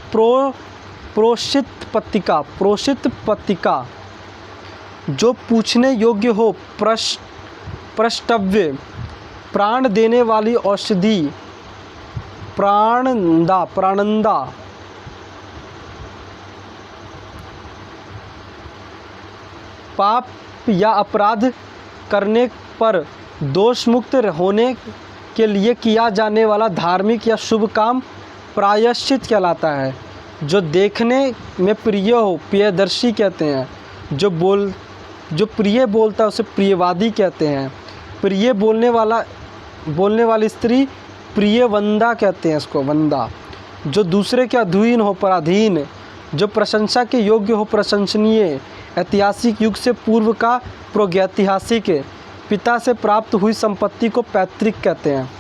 प्रोषित पत्तिका। जो पूछने योग्य हो प्रष्टव्य प्राण देने वाली औषधि प्राणंदा। पाप या अपराध करने पर दोष मुक्त होने के लिए किया जाने वाला धार्मिक या शुभ काम प्रायश्चित कहलाता है। जो देखने में प्रिय हो प्रियदर्शी कहते हैं। जो प्रिय बोलता है उसे प्रियवादी कहते हैं। प्रिय बोलने वाली स्त्री प्रियवंदा कहते हैं इसको, वंदा। जो दूसरे के अधीन हो पराधीन। जो प्रशंसा के योग्य हो प्रशंसनीय। ऐतिहासिक युग से पूर्व का प्रागैतिहासिक। पिता से प्राप्त हुई संपत्ति को पैतृक कहते हैं।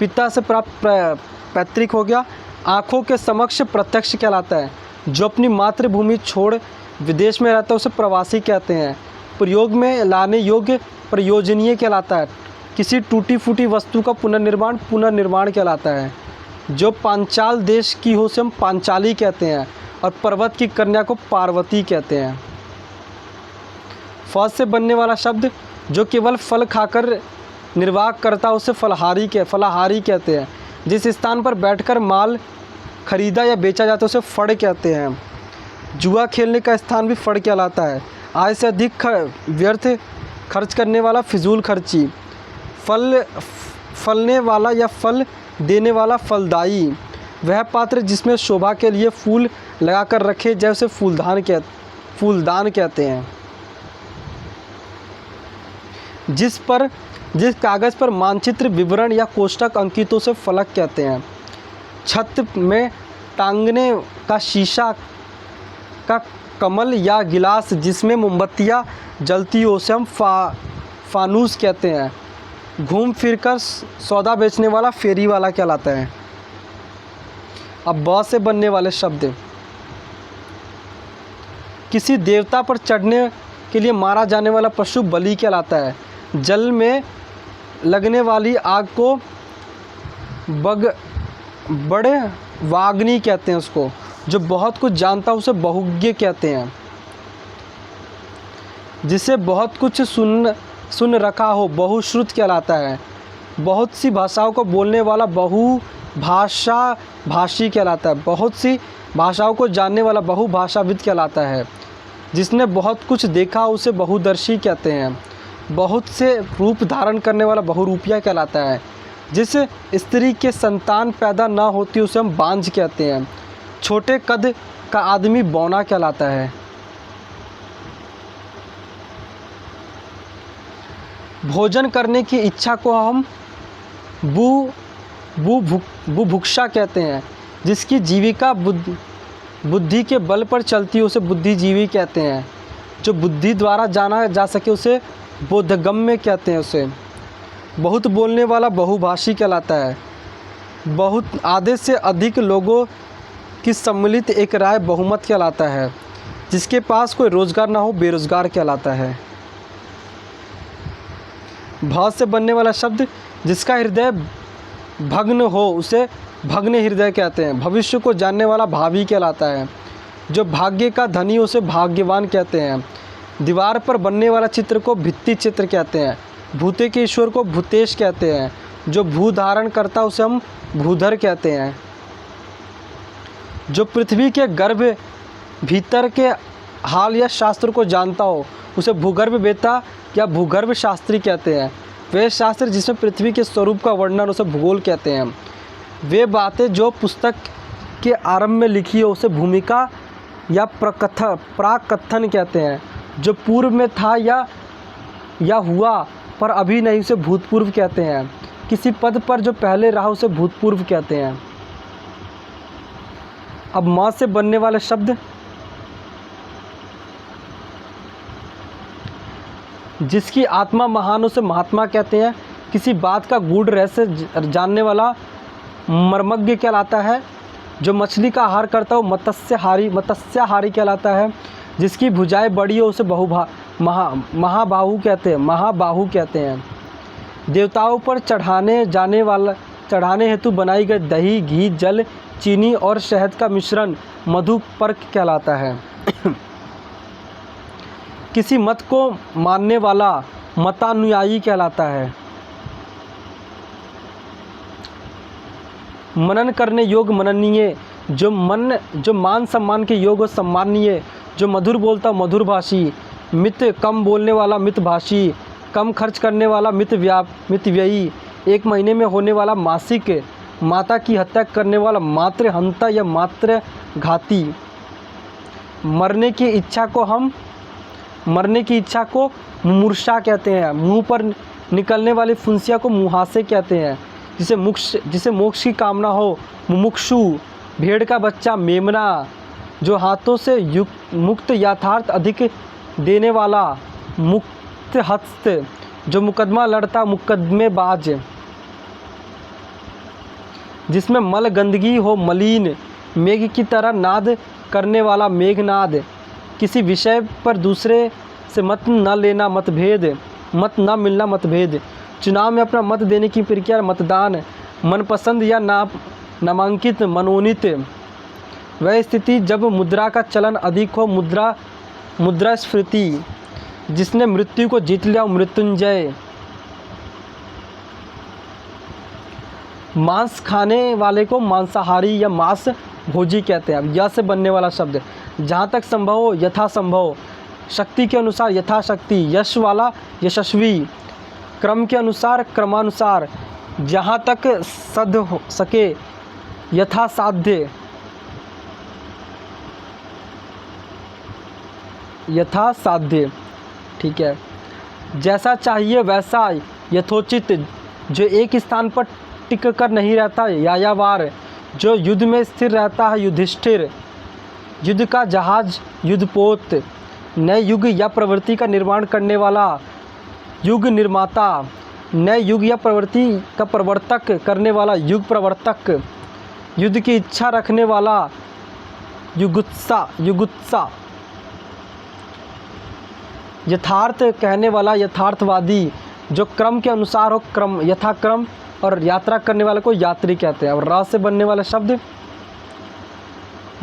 पिता से प्राप्त पैतृक हो गया। आँखों के समक्ष प्रत्यक्ष कहलाता है। जो अपनी मातृभूमि छोड़ विदेश में रहता है उसे प्रवासी कहते हैं। प्रयोग में लाने योग्य प्रयोजनीय कहलाता है। किसी टूटी फूटी वस्तु का पुनर्निर्माण कहलाता है। जो पांचाल देश की हो उसे हम पांचाली कहते हैं और पर्वत की कन्या को पार्वती कहते हैं। फल से बनने वाला शब्द जो केवल फल खाकर निर्वाह करता उसे फलाहारी कहते हैं। जिस स्थान पर बैठकर माल खरीदा या बेचा जाता है उसे फड़ कहते हैं। जुआ खेलने का स्थान भी फड़ कहलाता है। आय से अधिक व्यर्थ खर्च करने वाला फिजूल खर्ची। फलने वाला या फल देने वाला फलदायी। वह पात्र जिसमें शोभा के लिए फूल लगाकर रखे जाए उसे फूलदान कहते हैं। जिस कागज़ पर मानचित्र विवरण या कोष्ठक अंकितों से फलक कहते हैं। छत में टांगने का शीशा का कमल या गिलास जिसमें मोमबत्तियाँ जलती हो उसे हम फानूस कहते हैं। घूम फिरकर सौदा बेचने वाला फेरी वाला कहलाता है। अब ब से बनने वाले शब्द। किसी देवता पर चढ़ने के लिए मारा जाने वाला पशु बलि कहलाता है। जल में लगने वाली आग को बड़े वाग्नी कहते हैं उसको। जो बहुत कुछ जानता है उसे बहुज्ञ कहते हैं। जिसे बहुत कुछ सुन रखा हो बहुश्रुत कहलाता है। बहुत सी भाषाओं को बोलने वाला बहुभाषी कहलाता है। बहुत सी भाषाओं को जानने वाला बहुभाषाविद कहलाता है। जिसने बहुत कुछ देखा उसे बहुदर्शी कहते हैं। बहुत से रूप धारण करने वाला बहुरूपिया कहलाता है। जिस स्त्री के संतान पैदा न होती उसे हम बांझ कहते हैं। छोटे कद का आदमी बौना कहलाता है। भोजन करने की इच्छा को हम बुभुक्षा कहते हैं। जिसकी जीविका बुद्धि के बल पर चलती है उसे बुद्धिजीवी कहते हैं। जो बुद्धि द्वारा जाना जा सके उसे बोधगम्य कहते हैं। उसे बहुत बोलने वाला बहुभाषी कहलाता है। बहुत आधे से अधिक लोगों की सम्मिलित एक राय बहुमत कहलाता है। जिसके पास कोई रोज़गार ना हो बेरोज़गार कहलाता है। भाव से बनने वाला शब्द जिसका हृदय भग्न हो उसे भग्न हृदय कहते हैं। भविष्य को जानने वाला भावी कहलाता है। जो भाग्य का धनी उसे भाग्यवान कहते हैं। दीवार पर बनने वाला चित्र को भित्ति चित्र कहते हैं। भूते के ईश्वर को भूतेश कहते हैं। जो भू धारण करता उसे हम भूधर कहते हैं। जो पृथ्वी के गर्भ भीतर के हाल या शास्त्र को जानता हो उसे भूगर्भ वेत्ता या भूगर्भ शास्त्री कहते हैं। वे शास्त्र जिसमें पृथ्वी के स्वरूप का वर्णन उसे भूगोल कहते हैं। वे बातें जो पुस्तक के आरंभ में लिखी हो उसे भूमिका या प्राकथन कहते हैं। जो पूर्व में था या हुआ पर अभी नहीं उसे भूतपूर्व कहते हैं। किसी पद पर जो पहले रहा उसे भूतपूर्व कहते हैं। अब माँ से बनने वाले शब्द जिसकी आत्मा महान उसे महात्मा कहते हैं। किसी बात का गूढ़ रहस्य जानने वाला मर्मज्ञ कहलाता है। जो मछली का आहार करता हो मत्स्याहारी कहलाता है। जिसकी भुजाएं बड़ी हो उसे महाबाहु कहते हैं। देवताओं पर चढ़ाने हेतु बनाई गई दही घी जल चीनी और शहद का मिश्रण मधुपर्क कहलाता है। किसी मत को मानने वाला मतानुयायी कहलाता है। मनन करने योग्य मननीय, जो मान सम्मान के योग्य और सम्माननीय, जो मधुर बोलता मधुरभाषी, मित कम बोलने वाला मितभाषी, कम खर्च करने वाला मितव्ययी, एक महीने में होने वाला मासिक, माता की हत्या करने वाला मातृहंता या मातृघाती, मरने की इच्छा को मुमूर्षा कहते हैं, मुंह पर निकलने वाली फुंसिया को मुहासे कहते हैं, जिसे मोक्ष की कामना हो मुमुक्षु, भेड़ का बच्चा मेमना, जो हाथों से मुक्त यथार्थ अधिक देने वाला मुक्त हस्त, जो मुकदमा लड़ता मुकदमेबाज, जिसमें मल गंदगी हो मलिन, मेघ की तरह नाद करने वाला मेघनाद, किसी विषय पर दूसरे से मत न लेना मतभेद, मत न मिलना मतभेद, चुनाव में अपना मत देने की प्रक्रिया मतदान, मनपसंद या नामांकित मनोनीत, वह स्थिति जब मुद्रा का चलन अधिक हो मुद्रास्फीति, जिसने मृत्यु को जीत लिया मृत्युंजय, मांस खाने वाले को मांसाहारी या मांस भोजी कहते हैं। अब यह से बनने वाला शब्द, जहाँ तक संभव हो यथासंभव, शक्ति के अनुसार यथाशक्ति, यश वाला यशस्वी, क्रम के अनुसार क्रमानुसार, जहाँ तक सद हो सके यथासाध्य, ठीक है, जैसा चाहिए वैसा यथोचित, जो एक स्थान पर टिक कर नहीं रहता यायावार, जो युद्ध में स्थिर रहता है युधिष्ठिर, युद्ध का जहाज युद्धपोत, नए युग या प्रवृत्ति का निर्माण करने वाला युग निर्माता, नए युग या प्रवृत्ति का प्रवर्तक करने वाला युग प्रवर्तक, युद्ध की इच्छा रखने वाला युगुत्सा, यथार्थ कहने वाला यथार्थवादी, जो क्रम के अनुसार हो क्रम यथाक्रम, और यात्रा करने वाले को यात्री कहते हैं। और रा से बनने वाला शब्द,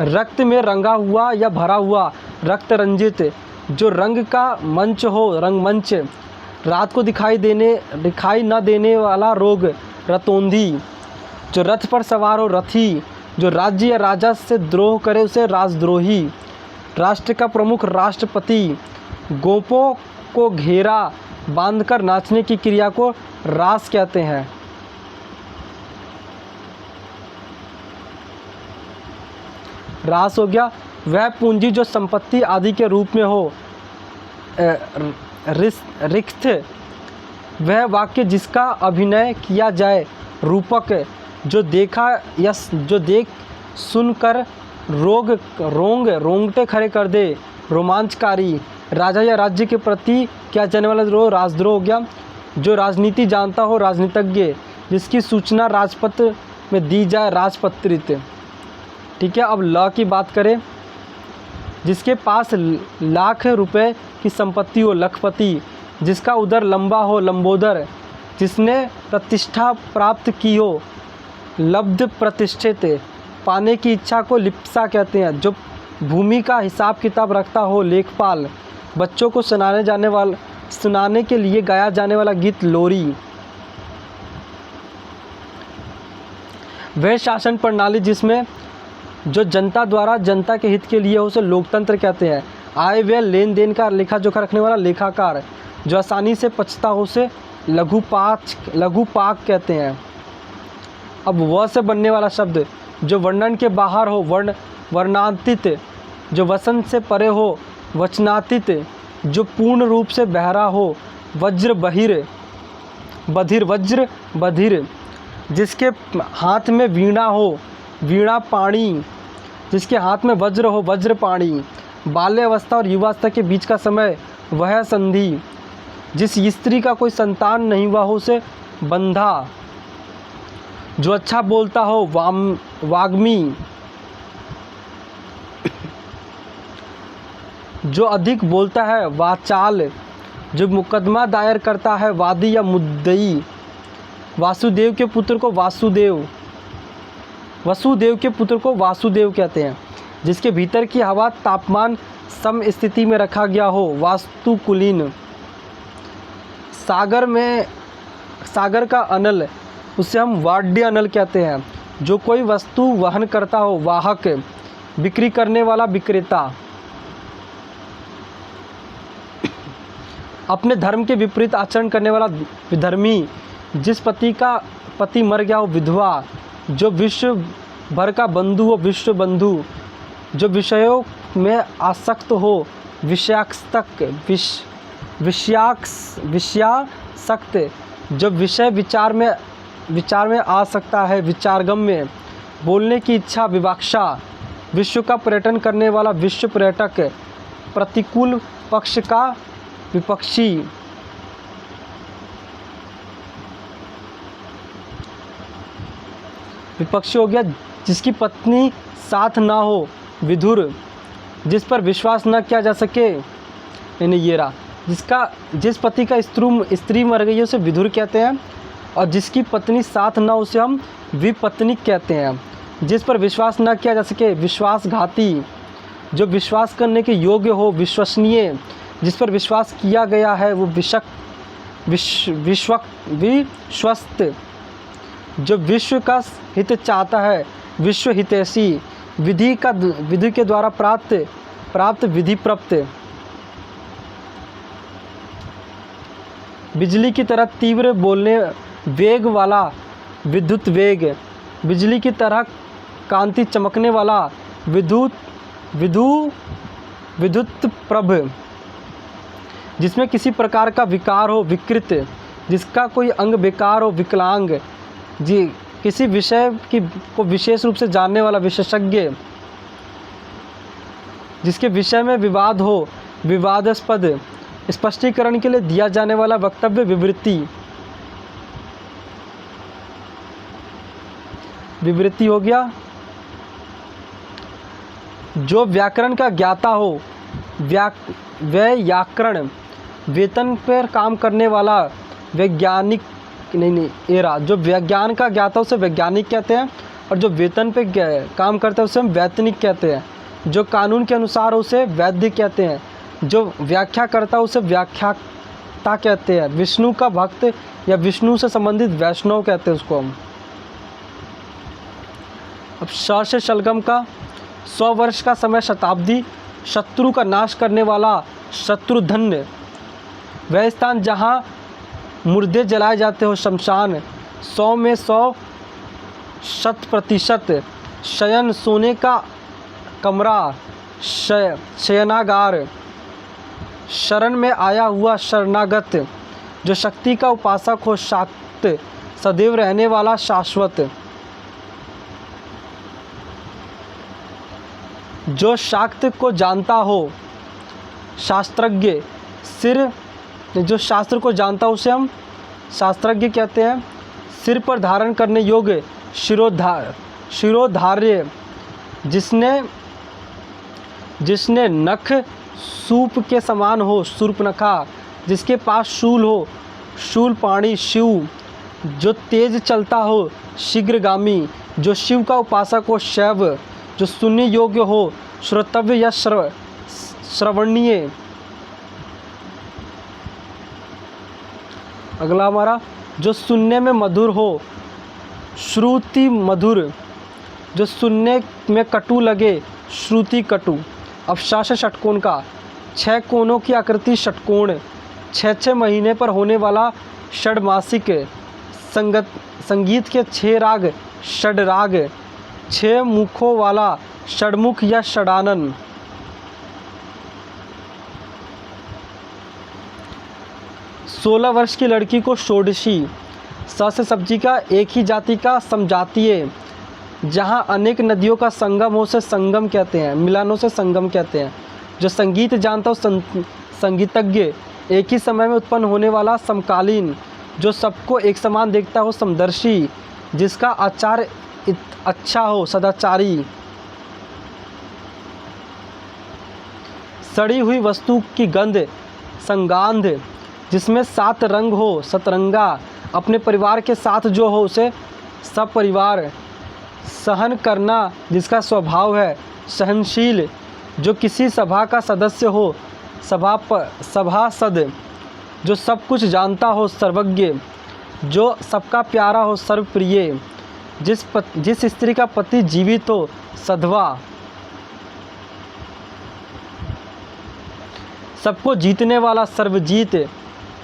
रक्त में रंगा हुआ या भरा हुआ रक्त रंजित, जो रंग का मंच हो रंगमंच, रात को दिखाई न देने वाला रोग रतौंधी, जो रथ पर सवार हो रथी, जो राज्य या राजा से द्रोह करे उसे राजद्रोही, राष्ट्र का प्रमुख राष्ट्रपति, गोपों को घेरा बांधकर नाचने की क्रिया को रास कहते हैं। रास हो गया वह पूंजी जो संपत्ति आदि के रूप में हो। रिक्त वह वाक्य जिसका अभिनय किया जाए। रूपक जो देख सुनकर रोंगटे खड़े कर दे। रोमांचकारी राजा या राज्य के प्रति किया जाने वाला द्रोह राजद्रोह हो गया। जो राजनीति जानता हो राजनीतिज्ञ, जिसकी सूचना राजपत्र में दी जाए राजपत्रित। ठीक है, अब ल की बात करें, जिसके पास लाख रुपए की संपत्ति हो लखपति, जिसका उदर लंबा हो लंबोदर, जिसने प्रतिष्ठा प्राप्त की हो लब्ध प्रतिष्ठित। पाने की इच्छा को लिप्सा कहते हैं। जो भूमि का हिसाब किताब रखता हो लेखपाल। बच्चों को सुनाने के लिए गाया जाने वाला गीत लोरी। वह शासन प्रणाली जिसमें जो जनता द्वारा जनता के हित के लिए हो उसे लोकतंत्र कहते हैं। आय व्यय लेन देन का लेखा जोखा रखने वाला लेखाकार। जो आसानी से पचता हो उसे लघुपाक कहते हैं। अब वह से बनने वाला शब्द जो वर्णन के बाहर हो वर्णातीत, जो वसन से परे हो वचनातीत, जो पूर्ण रूप से बहरा हो वज्र बधिर, जिसके हाथ में वीणा हो वीणा पाणी, जिसके हाथ में वज्र हो वज्रपाणी। बाल्यावस्था और युवावस्था के बीच का समय वह संधि। जिस स्त्री का कोई संतान नहीं हुआ हो उसे बंधा। जो अच्छा बोलता हो वाग्मी। जो अधिक बोलता है वाचाल। जो मुकदमा दायर करता है वादी या मुद्दई। वासुदेव के पुत्र को वासुदेव। वसुदेव के पुत्र को वासुदेव कहते हैं। जिसके भीतर की हवा तापमान सम स्थिति में रखा गया हो, वास्तुकुलीन। सागर का अनल, उसे हम वाड्य अनल कहते हैं। जो कोई वस्तु वहन करता हो, वाहक। बिक्री करने वाला, विक्रेता। अपने धर्म के विपरीत आचरण करने वाला, विधर्मी। जिस पति का पति मर गया हो, विधवा। जो विश्व भर का बंधु हो, विश्व बंधु। जो विषयों में आसक्त हो, विषयासक्त। विषयासक्त। जो विषय विचार में आ सकता है, विचारगम्य। बोलने की इच्छा, विवक्षा। विश्व का पर्यटन करने वाला, विश्व पर्यटक। प्रतिकूल पक्ष का, विपक्षी। विपक्षी हो गया जिसकी पत्नी साथ ना हो, विधुर। जिस पर विश्वास न किया जा सके, यानी ये रहा। जिस पति का स्त्री मर गई है उसे विधुर कहते हैं, और जिसकी पत्नी साथ न, उसे हम विपत्निक कहते हैं। जिस पर विश्वास न किया जा सके, विश्वासघाती। जो विश्वास करने के योग्य हो, विश्वसनीय। जिस पर विश्वास किया गया है वो विश्वस्त। जो विश्व का हित चाहता है, विश्व हितैषी। विधि के द्वारा प्राप्त विधि प्राप्त। बिजली की तरह तीव्र बोलने वेग वाला, विद्युत वेग। बिजली की तरह कांति चमकने वाला, विद्युत प्रभ। जिसमें किसी प्रकार का विकार हो, विकृत। जिसका कोई अंग बेकार हो, विकलांग। जी किसी विषय को विशेष रूप से जानने वाला, विशेषज्ञ। जिसके विषय में विवाद हो, विवादास्पद। स्पष्टीकरण के लिए दिया जाने वाला वक्तव्य, विवृत्ति हो गया। जो व्याकरण का ज्ञाता हो, व्याकरण। वेतन पर काम करने वाला, वैज्ञानिक। एरा। जो विज्ञान का ज्ञाता उसे वैज्ञानिक कहते हैं, और जो वेतन पे काम करता है उसे हम वैतनिक कहते हैं। जो कानून के अनुसार उसे वैद्य कहते हैं। जो व्याख्या करता है उसे व्याख्याता कहते हैं। विष्णु का भक्त या विष्णु से संबंधित वैष्णव कहते हैं उसको हम। अब श से शलगम का 100 वर्ष का समय, शताब्दी। शत्रु का नाश करने वाला, शत्रुधन्य। वह स्थान जहाँ मुर्दे जलाए जाते हो, शमशान। 100 में 100, 100%। शयन, सोने का कमरा, शयनागार। शरण में आया हुआ, शरणागत। जो शक्ति का उपासक हो, शाक्त। सदैव रहने वाला, शाश्वत। जो शाक्त को जानता हो, शास्त्रज्ञ। सिर, जो शास्त्र को जानता हो उसे हम शास्त्रज्ञ कहते हैं। सिर पर धारण करने योग्य, शिरोधार्य। जिसने नख सूप के समान हो, शूर्पणखा। जिसके पास शूल हो, शूलपाणी, शिव। जो तेज चलता हो, शीघ्रगामी। जो शिव का उपासक हो, शैव। जो सुनने योग्य हो, श्रोतव्य या श्रवणीय। अगला हमारा, जो सुनने में मधुर हो, श्रुति मधुर। जो सुनने में कटु लगे, श्रुति कटु। अब शास षटकोण का 6 कोणों की आकृति, षटकोण। 6 महीने पर होने वाला, षड्मासिक। संगीत के 6 राग, षड्राग। 6 मुखों वाला, षड्मुख या षडानन। सोलह वर्ष की लड़की को षोडशी। स से सब्जी का, एक ही जाति का, समजातीय। जहाँ अनेक नदियों का संगम हो उसे संगम कहते हैं, मिलनों से संगम कहते हैं। जो संगीत जानता हो, संगीतज्ञ। एक ही समय में उत्पन्न होने वाला, समकालीन। जो सबको एक समान देखता हो, समदर्शी। जिसका आचार अच्छा हो, सदाचारी। सड़ी हुई वस्तु की गंध, संगांध। जिसमें 7 रंग हो, सतरंगा। अपने परिवार के साथ जो हो उसे सपरिवार। सहन करना जिसका स्वभाव है, सहनशील जो किसी सभा का सदस्य हो, सभासद जो सब कुछ जानता हो, सर्वज्ञ जो सबका प्यारा हो, सर्वप्रिय जिस स्त्री का पति जीवित हो, सधवा सबको जीतने वाला, सर्वजीत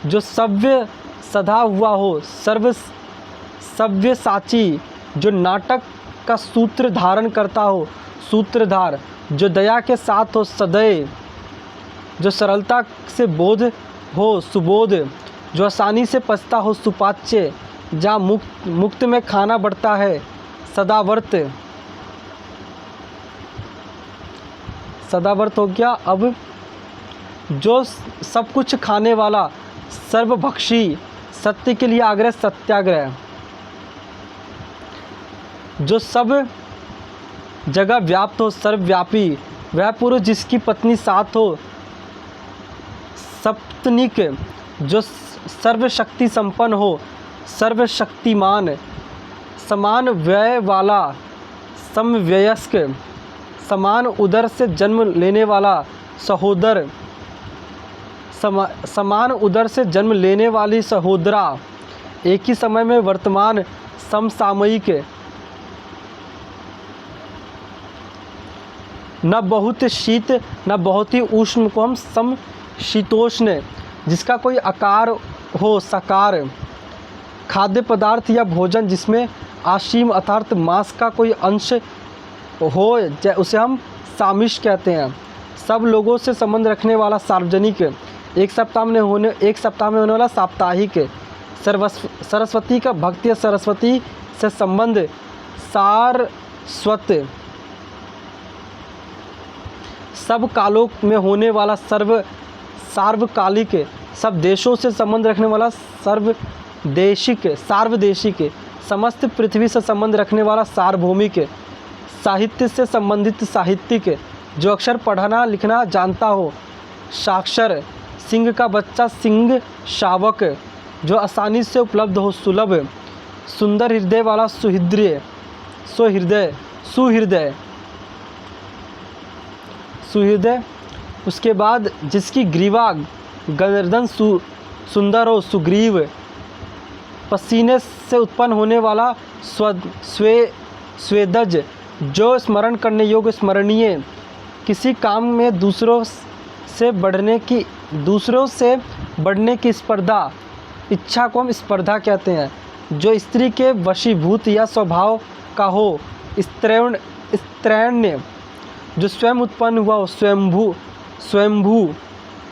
जो सव्य सधा हुआ हो, सव्य साची जो नाटक का सूत्र धारण करता हो, सूत्रधार जो दया के साथ हो, सदैव जो सरलता से बोध हो, सुबोध जो आसानी से पचता हो, सुपाच्य जहाँ मुक्त में खाना बढ़ता है, सदावर्त हो गया। अब जो सब कुछ खाने वाला, सर्वभक्षी सत्य के लिए आग्रह, सत्याग्रह जो सब जगह व्याप्त हो, सर्वव्यापी वह पुरुष जिसकी पत्नी साथ हो, सप्तनिक जो सर्वशक्ति संपन्न हो, सर्वशक्तिमान समान व्यय वाला, समव्यस्क समान उदर से जन्म लेने वाला, सहोदर समान उदर से जन्म लेने वाली, सहोदरा एक ही समय में वर्तमान, समसामयिक न बहुत शीत न बहुत ही उष्ण को हम समशीतोष्ण जिसका कोई आकार हो, साकार खाद्य पदार्थ या भोजन जिसमें आशीम अर्थात मांस का कोई अंश हो, उसे हम सामिश कहते हैं। सब लोगों से संबंध रखने वाला, सार्वजनिक एक सप्ताह में होने वाला, साप्ताहिक सरस्वती का भक्ति, सरस्वती से संबंध, सारस्वत सब कालों में होने वाला, सार्वकालिक सब देशों से संबंध रखने वाला, सार्वदेशिक समस्त पृथ्वी से संबंध रखने वाला, सार्वभौमिक साहित्य से संबंधित, साहित्यिक जो अक्षर पढ़ना लिखना जानता हो, साक्षर सिंह का बच्चा, सिंह शावक जो आसानी से उपलब्ध हो, सुलभ सुंदर हृदय वाला, सुहृदय उसके बाद जिसकी ग्रीवा गर्दन सुंदर हो, सुग्रीव पसीने से उत्पन्न होने वाला, स्वेदज जो स्मरण करने योग्य, स्मरणीय किसी काम में दूसरों से बढ़ने की स्पर्धा, इच्छा को हम स्पर्धा कहते हैं, जो स्त्री के वशीभूत या स्वभाव का हो, स्त्रैण्य जो स्वयं उत्पन्न हुआ हो, स्वयंभू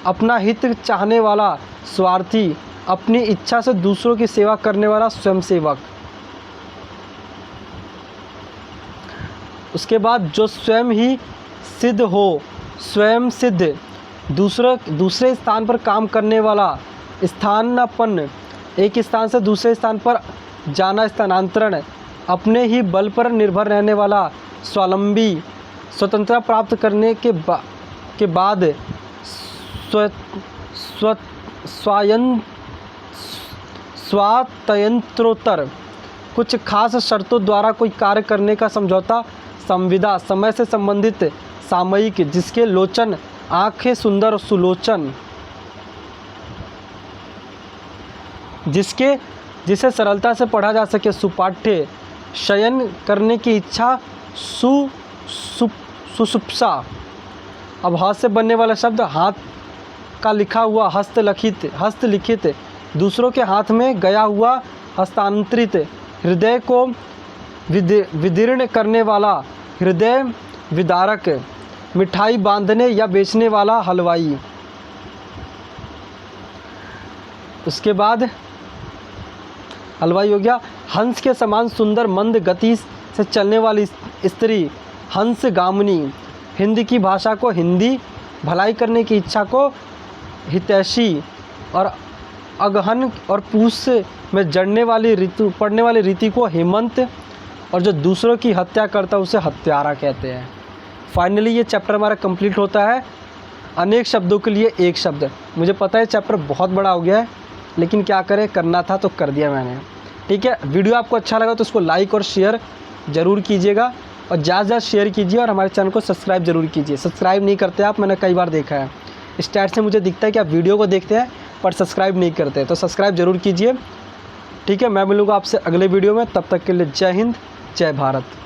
अपना हित चाहने वाला, स्वार्थी अपनी इच्छा से दूसरों की सेवा करने वाला, स्वयंसेवक। उसके बाद जो स्वयं ही सिद्ध हो, स्वयं सिद्ध दूसरे स्थान पर काम करने वाला, स्थानापन्न एक स्थान से दूसरे स्थान पर जाना, स्थानांतरण अपने ही बल पर निर्भर रहने वाला, स्वावलंबी स्वतंत्रता प्राप्त करने के बाद स्वातंत्रोत्तर कुछ खास शर्तों द्वारा कोई कार्य करने का समझौता, संविदा समय से संबंधित, सामयिक जिसके लोचन आँखें सुंदर और सुलोचन, जिसे सरलता से पढ़ा जा सके, सुपाठ्य शयन करने की इच्छा, सुसुप्सा अब हाथ से बनने वाला शब्द, हाथ का लिखा हुआ, हस्तलिखित दूसरों के हाथ में गया हुआ, हस्तांतरित हृदय को विदीर्ण करने वाला, हृदय विदारक मिठाई बांधने या बेचने वाला, हलवाई। उसके बाद हलवाई हो गया। हंस के समान सुंदर मंद गति से चलने वाली स्त्री, हंस गामिनी हिंदी की भाषा को हिंदी, भलाई करने की इच्छा को हितैषी, और अगहन और पूस में जड़ने वाली ऋतु पड़ने वाली रीति को हेमंत, और जो दूसरों की हत्या करता है उसे हत्यारा कहते हैं। फाइनली ये चैप्टर हमारा कंप्लीट होता है। अनेक शब्दों के लिए एक शब्द। मुझे पता है चैप्टर बहुत बड़ा हो गया है, लेकिन क्या करें, करना था तो कर दिया मैंने। ठीक है, वीडियो आपको अच्छा लगा तो इसको लाइक और शेयर ज़रूर कीजिएगा और ज़्यादा से ज़्यादा शेयर कीजिए और हमारे चैनल को सब्सक्राइब ज़रूर कीजिए। सब्सक्राइब नहीं करते आप, मैंने कई बार देखा है, स्टैट से मुझे दिखता है कि आप वीडियो को देखते हैं पर सब्सक्राइब नहीं करते, तो सब्सक्राइब ज़रूर कीजिए। ठीक है, मैं मिलूँगा आपसे अगले वीडियो में, तब तक के लिए जय हिंद, जय भारत।